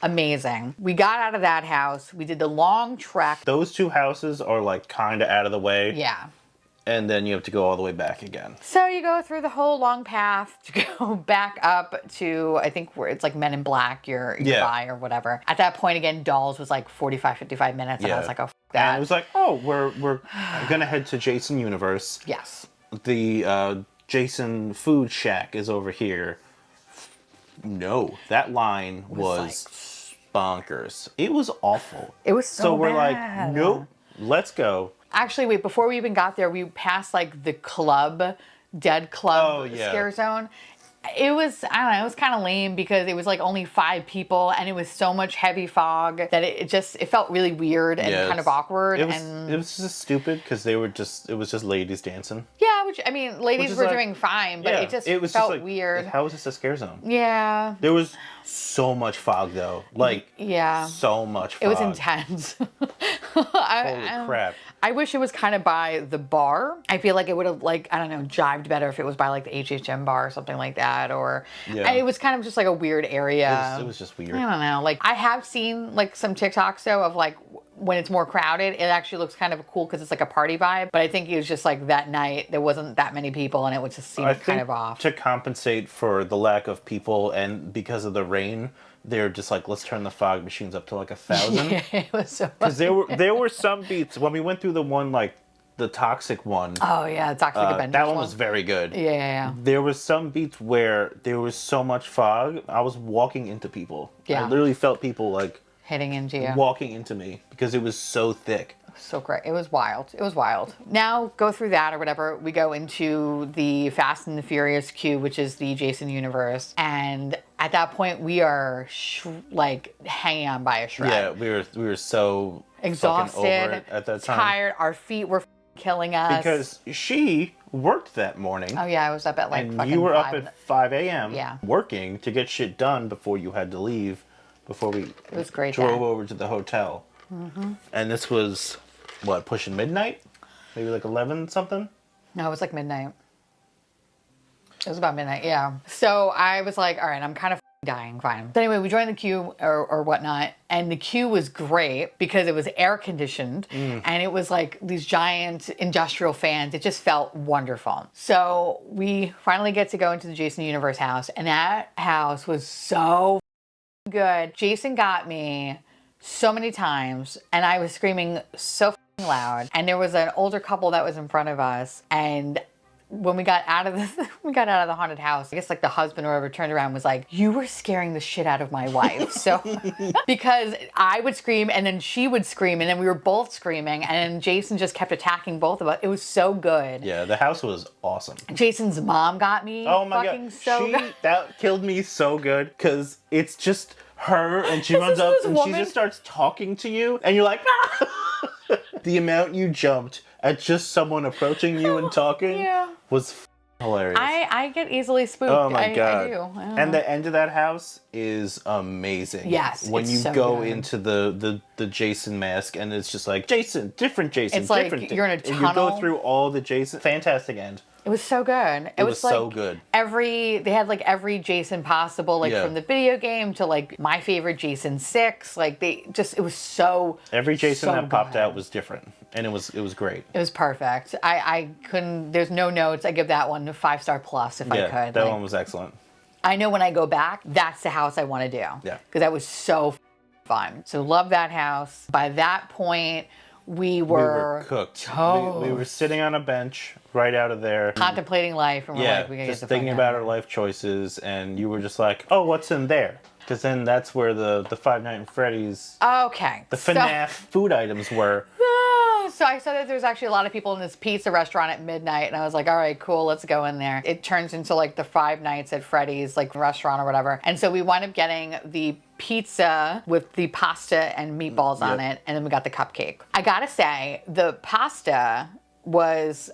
amazing. We got out of that house. We did the long trek. Those 2 houses are like kind of out of the way. Yeah. And then you have to go all the way back again. So you go through the whole long path to go back up to, I think, where it's like Men in Black, you're by or whatever. At that point, again, Dolls was like 45, 55 minutes. And I was like, oh, f that. And it was like, oh, we're going to head to Jason Universe. Yes. The Jason Food Shack is over here. No, that line was bonkers. It was awful. It was so we're bad. like, nope, let's go. Actually, wait, before we even got there, we passed like the club, dead club scare zone. It was, I don't know, it was kind of lame because it was like only 5 people and it was so much heavy fog that it felt really weird and kind of awkward. It was just stupid because it was just ladies dancing. Yeah, which, I mean, ladies were doing fine, but it felt just like, weird. How is this a scare zone? Yeah. There was so much fog though. So much fog. It was intense. Holy crap. I wish it was kind of by the bar. I feel like it would have, like, I don't know, jived better if it was by like the HHN bar or something like that. Or it was kind of just like a weird area. It was just weird. I don't know. Like, I have seen like some TikToks though of like when it's more crowded, it actually looks kind of cool because it's like a party vibe. But I think it was just like that night there wasn't that many people and it would just seem kind of off. To compensate for the lack of people and because of the rain, they're just like, let's turn the fog machines up to like 1,000. Yeah, it was so because there were some beats when we went through the one, like the toxic one. Oh yeah, Toxic Avengers. That one was very good. Yeah. There was some beats where there was so much fog, I was walking into people. Yeah. I literally felt people like hitting into you, walking into me because it was so thick. So great. It was wild. It was wild. Now go through that or whatever. We go into the Fast and the Furious queue, which is the Jason universe. And at that point we are like hanging on by a shred. Yeah, we were so exhausted, over it at that time. Tired. Our feet were killing us. Because she worked that morning. Oh yeah, I was up at like and you were up at 5 a.m. Yeah. working to get shit done before you had to leave, before we it was great drove over to the hotel. Mm-hmm. And this was, what, pushing midnight? Maybe like 11 something? No, it was like midnight. It was about midnight, yeah. So I was like, all right, I'm kind of dying, fine. So anyway, we joined the queue or whatnot, and the queue was great because it was air conditioned and it was like these giant industrial fans. It just felt wonderful. So we finally get to go into the Jason Universe house, and that house was so good. Jason got me so many times and I was screaming so loud, and there was an older couple that was in front of us, and when we got out of the haunted house, I guess like the husband or whoever turned around and was like, you were scaring the shit out of my wife. So because I would scream and then she would scream and then we were both screaming and then Jason just kept attacking both of us. It was so good. Yeah, the house was awesome. Jason's mom got me. Oh my god, that killed me so good because it's just her and she runs up and she just starts talking to you and you're like, ah! The amount you jumped at just someone approaching you and talking was hilarious. I get easily spooked. Oh my god. I do. And the end of that house is amazing. Yes. When you so go good. into the Jason mask and it's just like Jason, different Jason, it's like different. You're in a tunnel. And you go through all the Jason. Fantastic end. It was so good. It was like so good. They had like every Jason possible, like from the video game to like my favorite Jason 6. Like it was so. Every Jason so that popped good. out was different, and it was great. It was perfect. I couldn't. There's no notes. I give that one a 5-star plus if I could. That one was excellent. I know when I go back, that's the house I want to do. Yeah. Because that was so fun. So love that house. By that point, we were cooked. Toast. We were sitting on a bench right out of there, contemplating life, and we're like, we gotta just get the thinking fuck about out. our life choices, and you were just like, "Oh, what's in there?" Because then that's where the Five Nights at Freddy's, Okay. the FNAF food items were. So I saw that there's actually a lot of people in this pizza restaurant at midnight, and I was like, all right, cool, let's go in there. It turns into like the Five Nights at Freddy's like restaurant or whatever. And so we wound up getting the pizza with the pasta and meatballs on it, and then we got the cupcake. I gotta say, the pasta was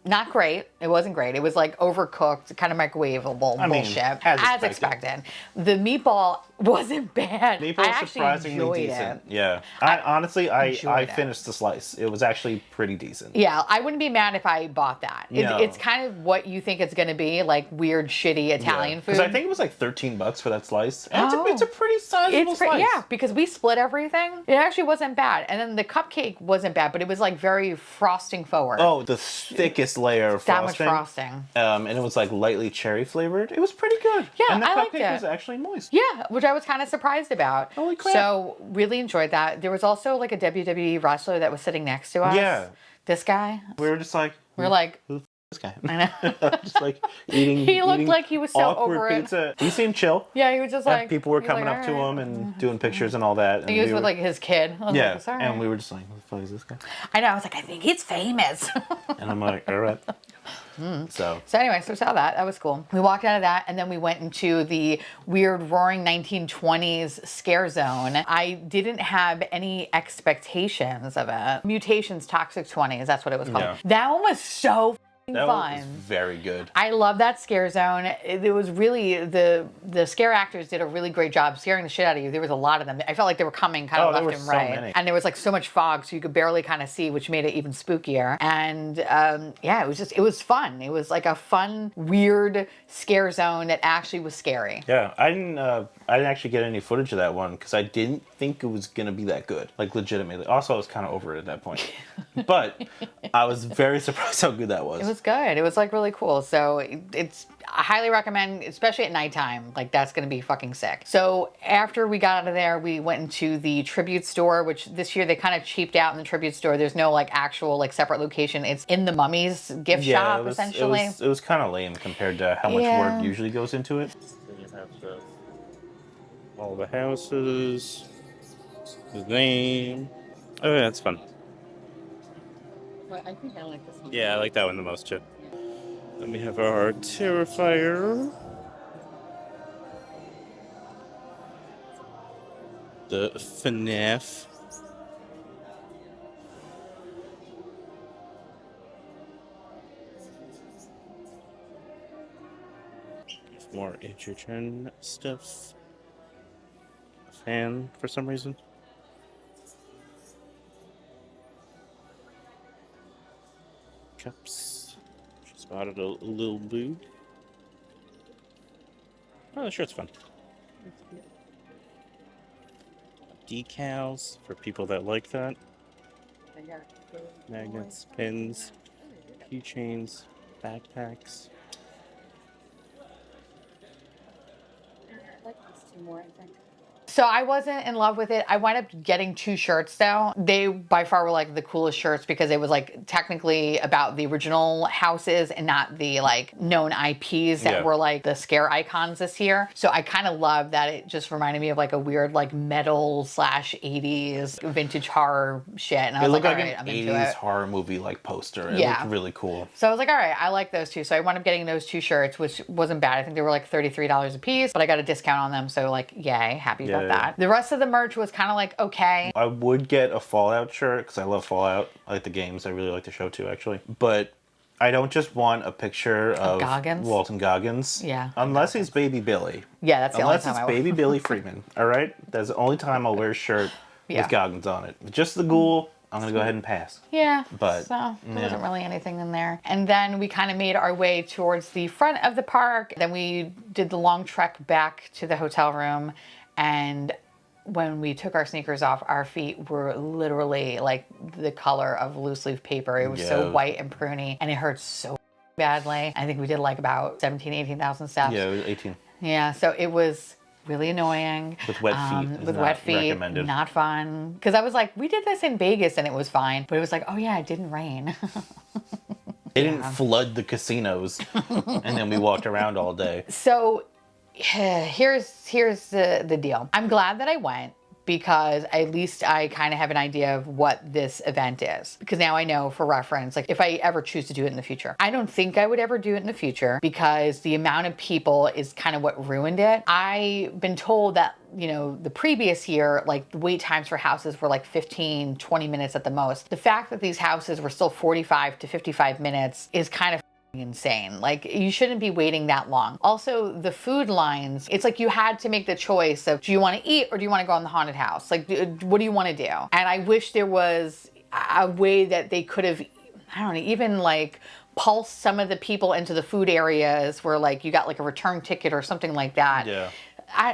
Not great. It wasn't great. It was like overcooked, kind of microwavable bullshit. as expected. The meatball wasn't bad. Meatball I was actually surprisingly enjoyed decent. it. Yeah. I enjoyed it. finished the slice. It was actually pretty decent. Yeah, I wouldn't be mad if I bought that. No. It's kind of what you think it's going to be, like weird, shitty Italian food. Because I think it was like $13 for that slice. And it's a pretty sizable slice. Yeah, because we split everything. It actually wasn't bad. And then the cupcake wasn't bad, but it was like very frosting forward. Oh, the thickest layer of that frosting. much frosting. And it was like lightly cherry flavored. It was pretty good. Yeah, and the I liked cupcake it. was actually moist. Yeah, which I was kind of surprised about. Holy crap. So really enjoyed that. There was also like a WWE wrestler that was sitting next to us. Yeah. This guy. We were just like, We're like, who the this guy? I know. Just like eating. He looked eating like he was so awkward over it. pizza. He seemed chill. Yeah, he was just And like. people were he was coming like, up to "All him right." and doing pictures and all that. And He was we with were, like his kid. I was yeah, like, "Sorry." and we were just like, who the fuck is this guy? I know. I was like, I think he's famous. And I'm like, all right. So So anyway, so we saw that. That was cool. We walked out of that, and then we went into the weird roaring 1920s scare zone. I didn't have any expectations of it. Mutations Toxic 20s, that's what it was called. Yeah. That one was so that fun. was very good. I love that scare zone. It was really, the scare actors did a really great job scaring the shit out of you. There was a lot of them. I felt like they were coming kind of there left were and so right. many. And there was like so much fog, so you could barely kind of see, which made it even spookier. And yeah, it was fun. It was like a fun, weird scare zone that actually was scary. Yeah, I didn't actually get any footage of that one because I didn't think it was gonna be that good, like legitimately. Also, I was kind of over it at that point, but I was very surprised how good that was. It was good. It was like really cool. So I highly recommend, especially at nighttime. Like that's gonna be fucking sick. So after we got out of there, we went into the tribute store, which this year they kind of cheaped out in the tribute store. There's no like actual like separate location. It's in the Mummy's gift shop essentially. It was kind of lame compared to how much work usually goes into it. Then you have all the houses, the name. Oh, yeah, that's fun. But I think I like this one. Yeah, I like that one the most too. Then we have our Terrifier. The FNAF. More HHN stuff. A fan for some reason. Cups. She spotted a little boob. Oh, the shirt's fun. Decals for people that like that. Magnets, pins, keychains, backpacks. So I wasn't in love with it. I wound up getting 2 shirts though. They by far were like the coolest shirts because it was like technically about the original houses and not the like known IPs that were like the scare icons this year. So I kind of love that it just reminded me of like a weird like metal / 80s vintage horror shit. And I was like, all right, I'm into it. It looked like an 80s horror movie like poster. It looked really cool. So I was like, all right, I like those 2. So I wound up getting those 2 shirts, which wasn't bad. I think they were like $33 a piece, but I got a discount on them. So like, yay, happy about that. The rest of the merch was kind of like, okay. I would get a Fallout shirt because I love Fallout. I like the games. I really like the show too, actually. But I don't just want a picture of Goggins? Walton Goggins. Yeah. Unless he's Baby Billy. Yeah, that's the only Unless time it's I will. Baby Billy Freeman. All right? That's the only time I'll wear a shirt with Goggins on it. Just the ghoul, I'm going to go ahead and pass. Yeah, But, so there wasn't really anything in there. And then we kind of made our way towards the front of the park. Then we did the long trek back to the hotel room. And when we took our sneakers off, our feet were literally like the color of loose leaf paper. It was so white and pruny, and it hurt so badly. I think we did like about 17,000, 18,000 steps. Yeah, it was 18. Yeah, so it was really annoying. With wet feet. With wet feet, recommended. not fun. Because I was like, we did this in Vegas and it was fine. But it was like, oh yeah, it didn't rain. They didn't flood the casinos, and then we walked around all day. So here's the deal. I'm glad that I went because at least I kind of have an idea of what this event is. Because now I know for reference, like if I ever choose to do it in the future. I don't think I would ever do it in the future because the amount of people is kind of what ruined it. I've been told that, you know, the previous year, like the wait times for houses were like 15, 20 minutes at the most. The fact that these houses were still 45 to 55 minutes is kind of insane. Like, you shouldn't be waiting that long. Also, the food lines, it's like you had to make the choice of, do you want to eat or do you want to go in the haunted house? Like, what do you want to do? And I wish there was a way that they could have, I don't know, even like pulse some of the people into the food areas where like you got like a return ticket or something like that. Yeah.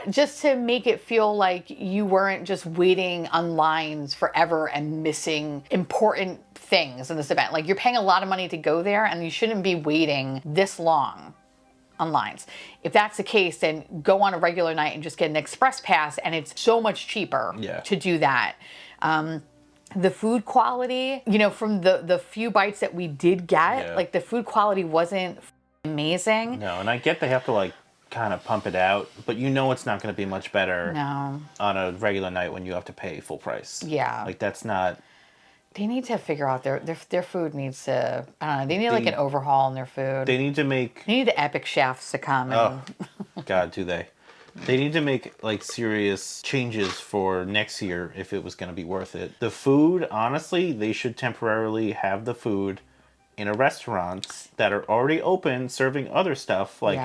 Just to make it feel like you weren't just waiting on lines forever and missing important things in this event. Like, you're paying a lot of money to go there and you shouldn't be waiting this long on lines. If that's the case, then go on a regular night and just get an express pass, and it's so much cheaper to do that. The food quality, you know, from the few bites that we did get, like the food quality wasn't amazing. No, and I get they have to like kind of pump it out, but you know it's not going to be much better on a regular night when you have to pay full price. Yeah. Like, that's not... They need to figure out their food needs to, I don't know, they need like an overhaul in their food. They need to make... They need the epic chefs to come and... Oh, God, do they. They need to make like serious changes for next year if it was going to be worth it. The food, honestly, they should temporarily have the food in a restaurants that are already open serving other stuff. Like,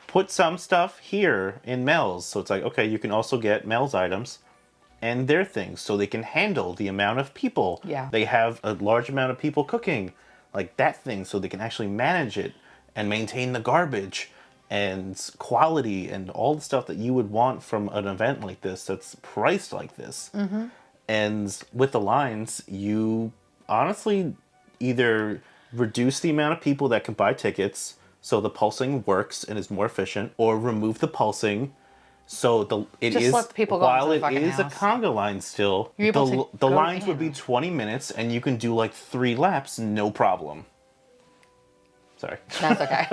put some stuff here in Mel's. So it's like, okay, you can also get Mel's items and their things so they can handle the amount of people. They have a large amount of people cooking, like that thing, so they can actually manage it and maintain the garbage and quality and all the stuff that you would want from an event like this that's priced like this. And with the lines, you honestly either reduce the amount of people that can buy tickets so the pulsing works and is more efficient, or remove the pulsing so let the people go while it is a conga line still, the lines would be 20 minutes and you can do like 3 laps, no problem. Sorry. That's okay.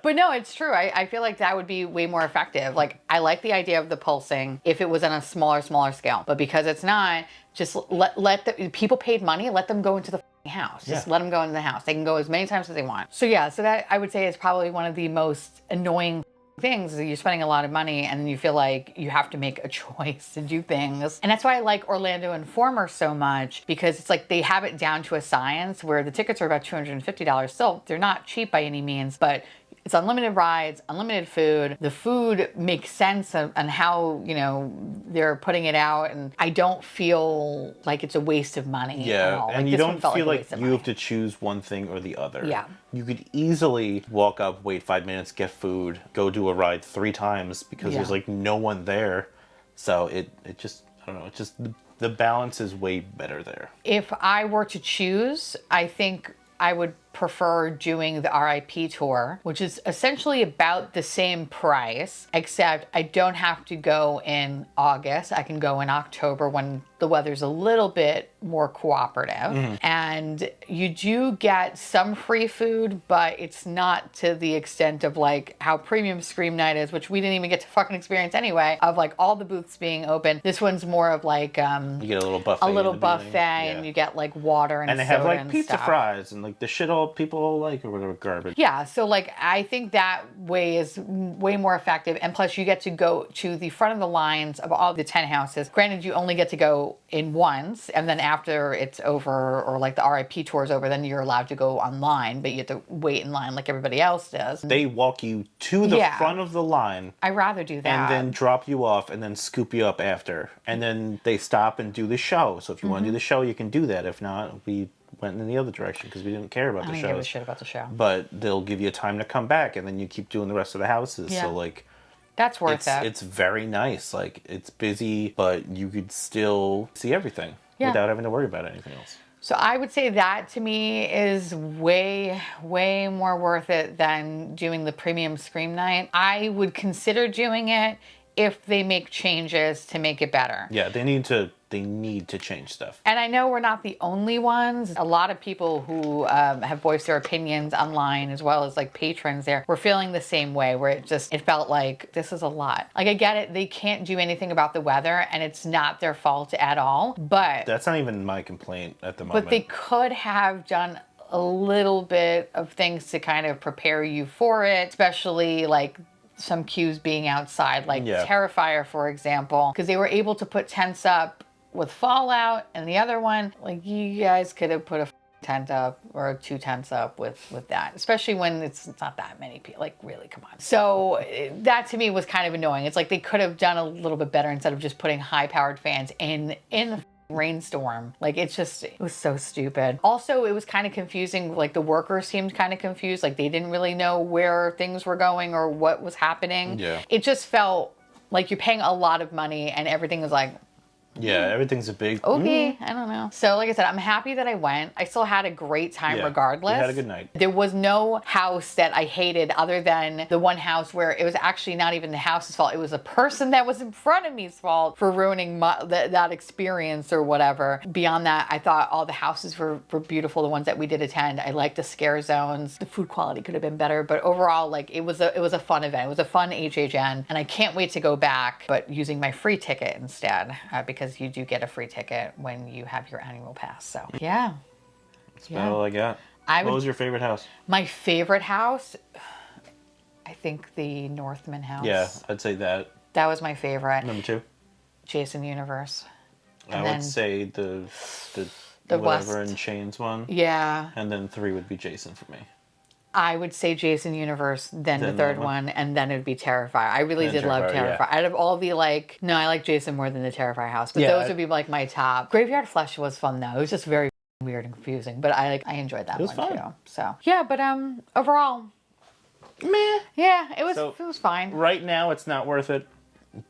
But no, it's true. I feel like that would be way more effective. Like, I like the idea of the pulsing if it was on a smaller scale. But because it's not, just let the people paid money, let them go into the house. Just let them go into the house. They can go as many times as they want. So yeah, so that I would say is probably one of the most annoying things is that you're spending a lot of money and then you feel like you have to make a choice to do things. And that's why I like Orlando Informer so much, because it's like they have it down to a science where the tickets are about $250. Still, they're not cheap by any means, but it's unlimited rides, unlimited food. The food makes sense on how, you know, they're putting it out, and I don't feel like it's a waste of money at all. And like, you don't feel like you have to choose one thing or the other. You could easily walk up, wait 5 minutes, get food, go do a ride 3 times because there's like no one there. So it just, I don't know, it just, the balance is way better there. If I were to choose, I think I would prefer doing the RIP tour, which is essentially about the same price, except I don't have to go in August. I can go in October when the weather's a little bit more cooperative. And you do get some free food, but it's not to the extent of like how Premium Scream Night is, which we didn't even get to fucking experience anyway, of like all the booths being open. This one's more of like you get a little buffet. And you get like water and they soda have like and pizza stuff. fries and like the shit all people like or whatever garbage. Yeah, so like I think that way is way more effective, and plus you get to go to the front of the lines of all the 10 houses. Granted, you only get to go in once, and then after it's over, or like the RIP tour is over, then you're allowed to go online, but you have to wait in line like everybody else does. They walk you to the front of the line. I'd rather do that. And then drop you off and then scoop you up after. And then they stop and do the show. So if you want to do the show, you can do that. If not, we went in the other direction because we didn't care about the show. I didn't give a shit about the show. But they'll give you time to come back, and then you keep doing the rest of the houses. Yeah. So like, that's worth it. It's very nice. Like, it's busy, but you could still see everything without having to worry about anything else. So I would say that to me is way, way more worth it than doing the Premium Scream Night. I would consider doing it if they make changes to make it better. Yeah, they need to they need to change stuff. And I know we're not the only ones. A lot of people who have voiced their opinions online, as well as like patrons there, were feeling the same way, where it felt like this is a lot. Like, I get it, they can't do anything about the weather and it's not their fault at all, but That's not even my complaint at the moment. but they could have done a little bit of things to kind of prepare you for it, especially like some cues being outside, like Terrifier, for example, because they were able to put tents up with Fallout, and the other one, like, you guys could have put a tent up or 2 tents up with that, especially when it's not that many people. Like, really, come on. So that to me was kind of annoying. It's like they could have done a little bit better instead of just putting high-powered fans in the rainstorm. Like, it was so stupid. Also, it was kind of confusing. Like, the workers seemed kind of confused. Like, they didn't really know where things were going or what was happening. Yeah. It just felt like you're paying a lot of money and everything was like, yeah, everything's a big... okay, I don't know. So like I said, I'm happy that I went. I still had a great time regardless. You had a good night. There was no house that I hated other than the one house where it was actually not even the house's fault. It was a person that was in front of me's fault for ruining that experience or whatever. Beyond that, I thought all the houses were beautiful, the ones that we did attend. I liked the scare zones. The food quality could have been better, but overall, like, it was a fun event. It was a fun HHN, and I can't wait to go back, but using my free ticket instead, because you do get a free ticket when you have your annual pass. So yeah, That's about all I got. What was your favorite house? My favorite house, I think the Northman house. Yeah, I'd say that. That was my favorite. Number 2? Jason Universe. I would say the whatever in Chains one. Yeah. And then 3 would be Jason for me. I would say Jason Universe, then the third one, and then it would be Terrifier. I really did love Terrifier. Yeah. Out of all the, like, no, I like Jason more than the Terrifier house, but those would be like my top. Graveyard Flesh was fun though. It was just very weird and confusing, but I enjoyed that one too. So yeah, but overall, meh. Yeah, it was fine. Right now, it's not worth it,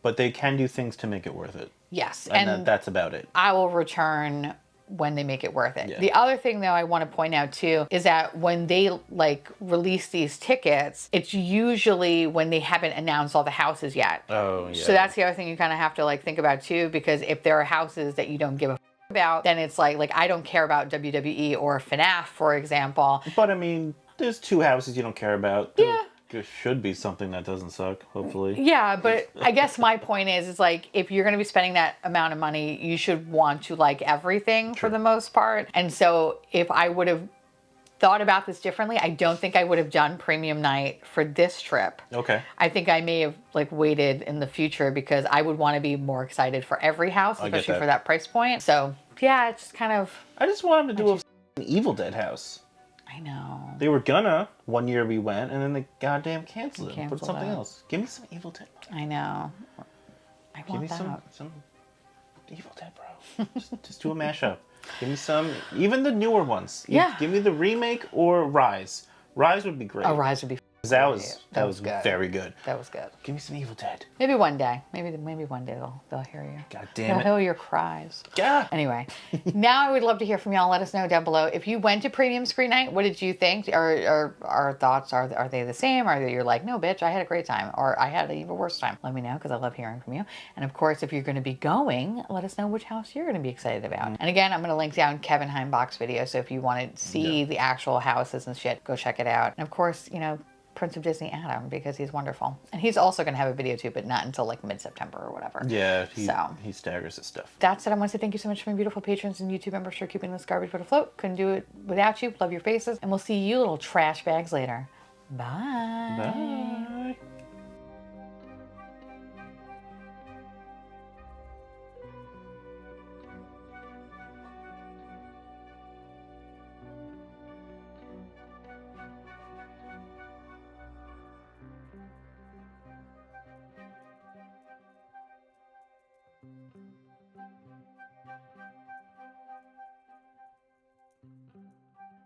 but they can do things to make it worth it. Yes, and that's about it. I will return when they make it worth it. Yeah. The other thing though I want to point out too is that when they like release these tickets, it's usually when they haven't announced all the houses yet. Oh yeah. So that's the other thing you kind of have to like think about too, because if there are houses that you don't give a about, then it's like I don't care about WWE or FNAF, for example. But I mean, there's 2 houses you don't care about. Yeah. There should be something that doesn't suck, hopefully. Yeah, but I guess my point is like, if you're going to be spending that amount of money, you should want to like everything for the most part. And so if I would have thought about this differently, I don't think I would have done premium night for this trip. Okay. I think I may have like waited in the future because I would want to be more excited for every house, especially for that price point. So yeah, it's just kind of... I just want them to do an Evil Dead house. I know. They were gonna. One year we went, and then they goddamn canceled it. Put something else. Give me some Evil Dead. I know. I want that. Give me some Evil Dead, bro. just do a mashup. Give me some, even the newer ones. Yeah. Give me the remake or Rise. Rise would be great. Oh, Rise would be. That was good. very good. That was good. Give me some Evil Dead. Maybe one day. Maybe one day they'll hear you. God damn it. They'll hear your cries. Yeah. Anyway, now I would love to hear from y'all. Let us know down below. If you went to premium screen night, what did you think? Or our thoughts, are they the same? Or you're like, no, bitch, I had a great time. Or I had an even worse time. Let me know, because I love hearing from you. And of course, if you're going to be going, let us know which house you're going to be excited about. And again, I'm going to link down Kevin Heimbach's video. So if you want to see the actual houses and shit, go check it out. And of course, you know, Prince of Disney Adam, because he's wonderful. And he's also going to have a video too, but not until like mid-September or whatever. Yeah, he staggers his stuff. That's it. I want to say thank you so much to my beautiful patrons and YouTube members for keeping this garbage boat afloat. Couldn't do it without you. Love your faces. And we'll see you little trash bags later. Bye. Bye.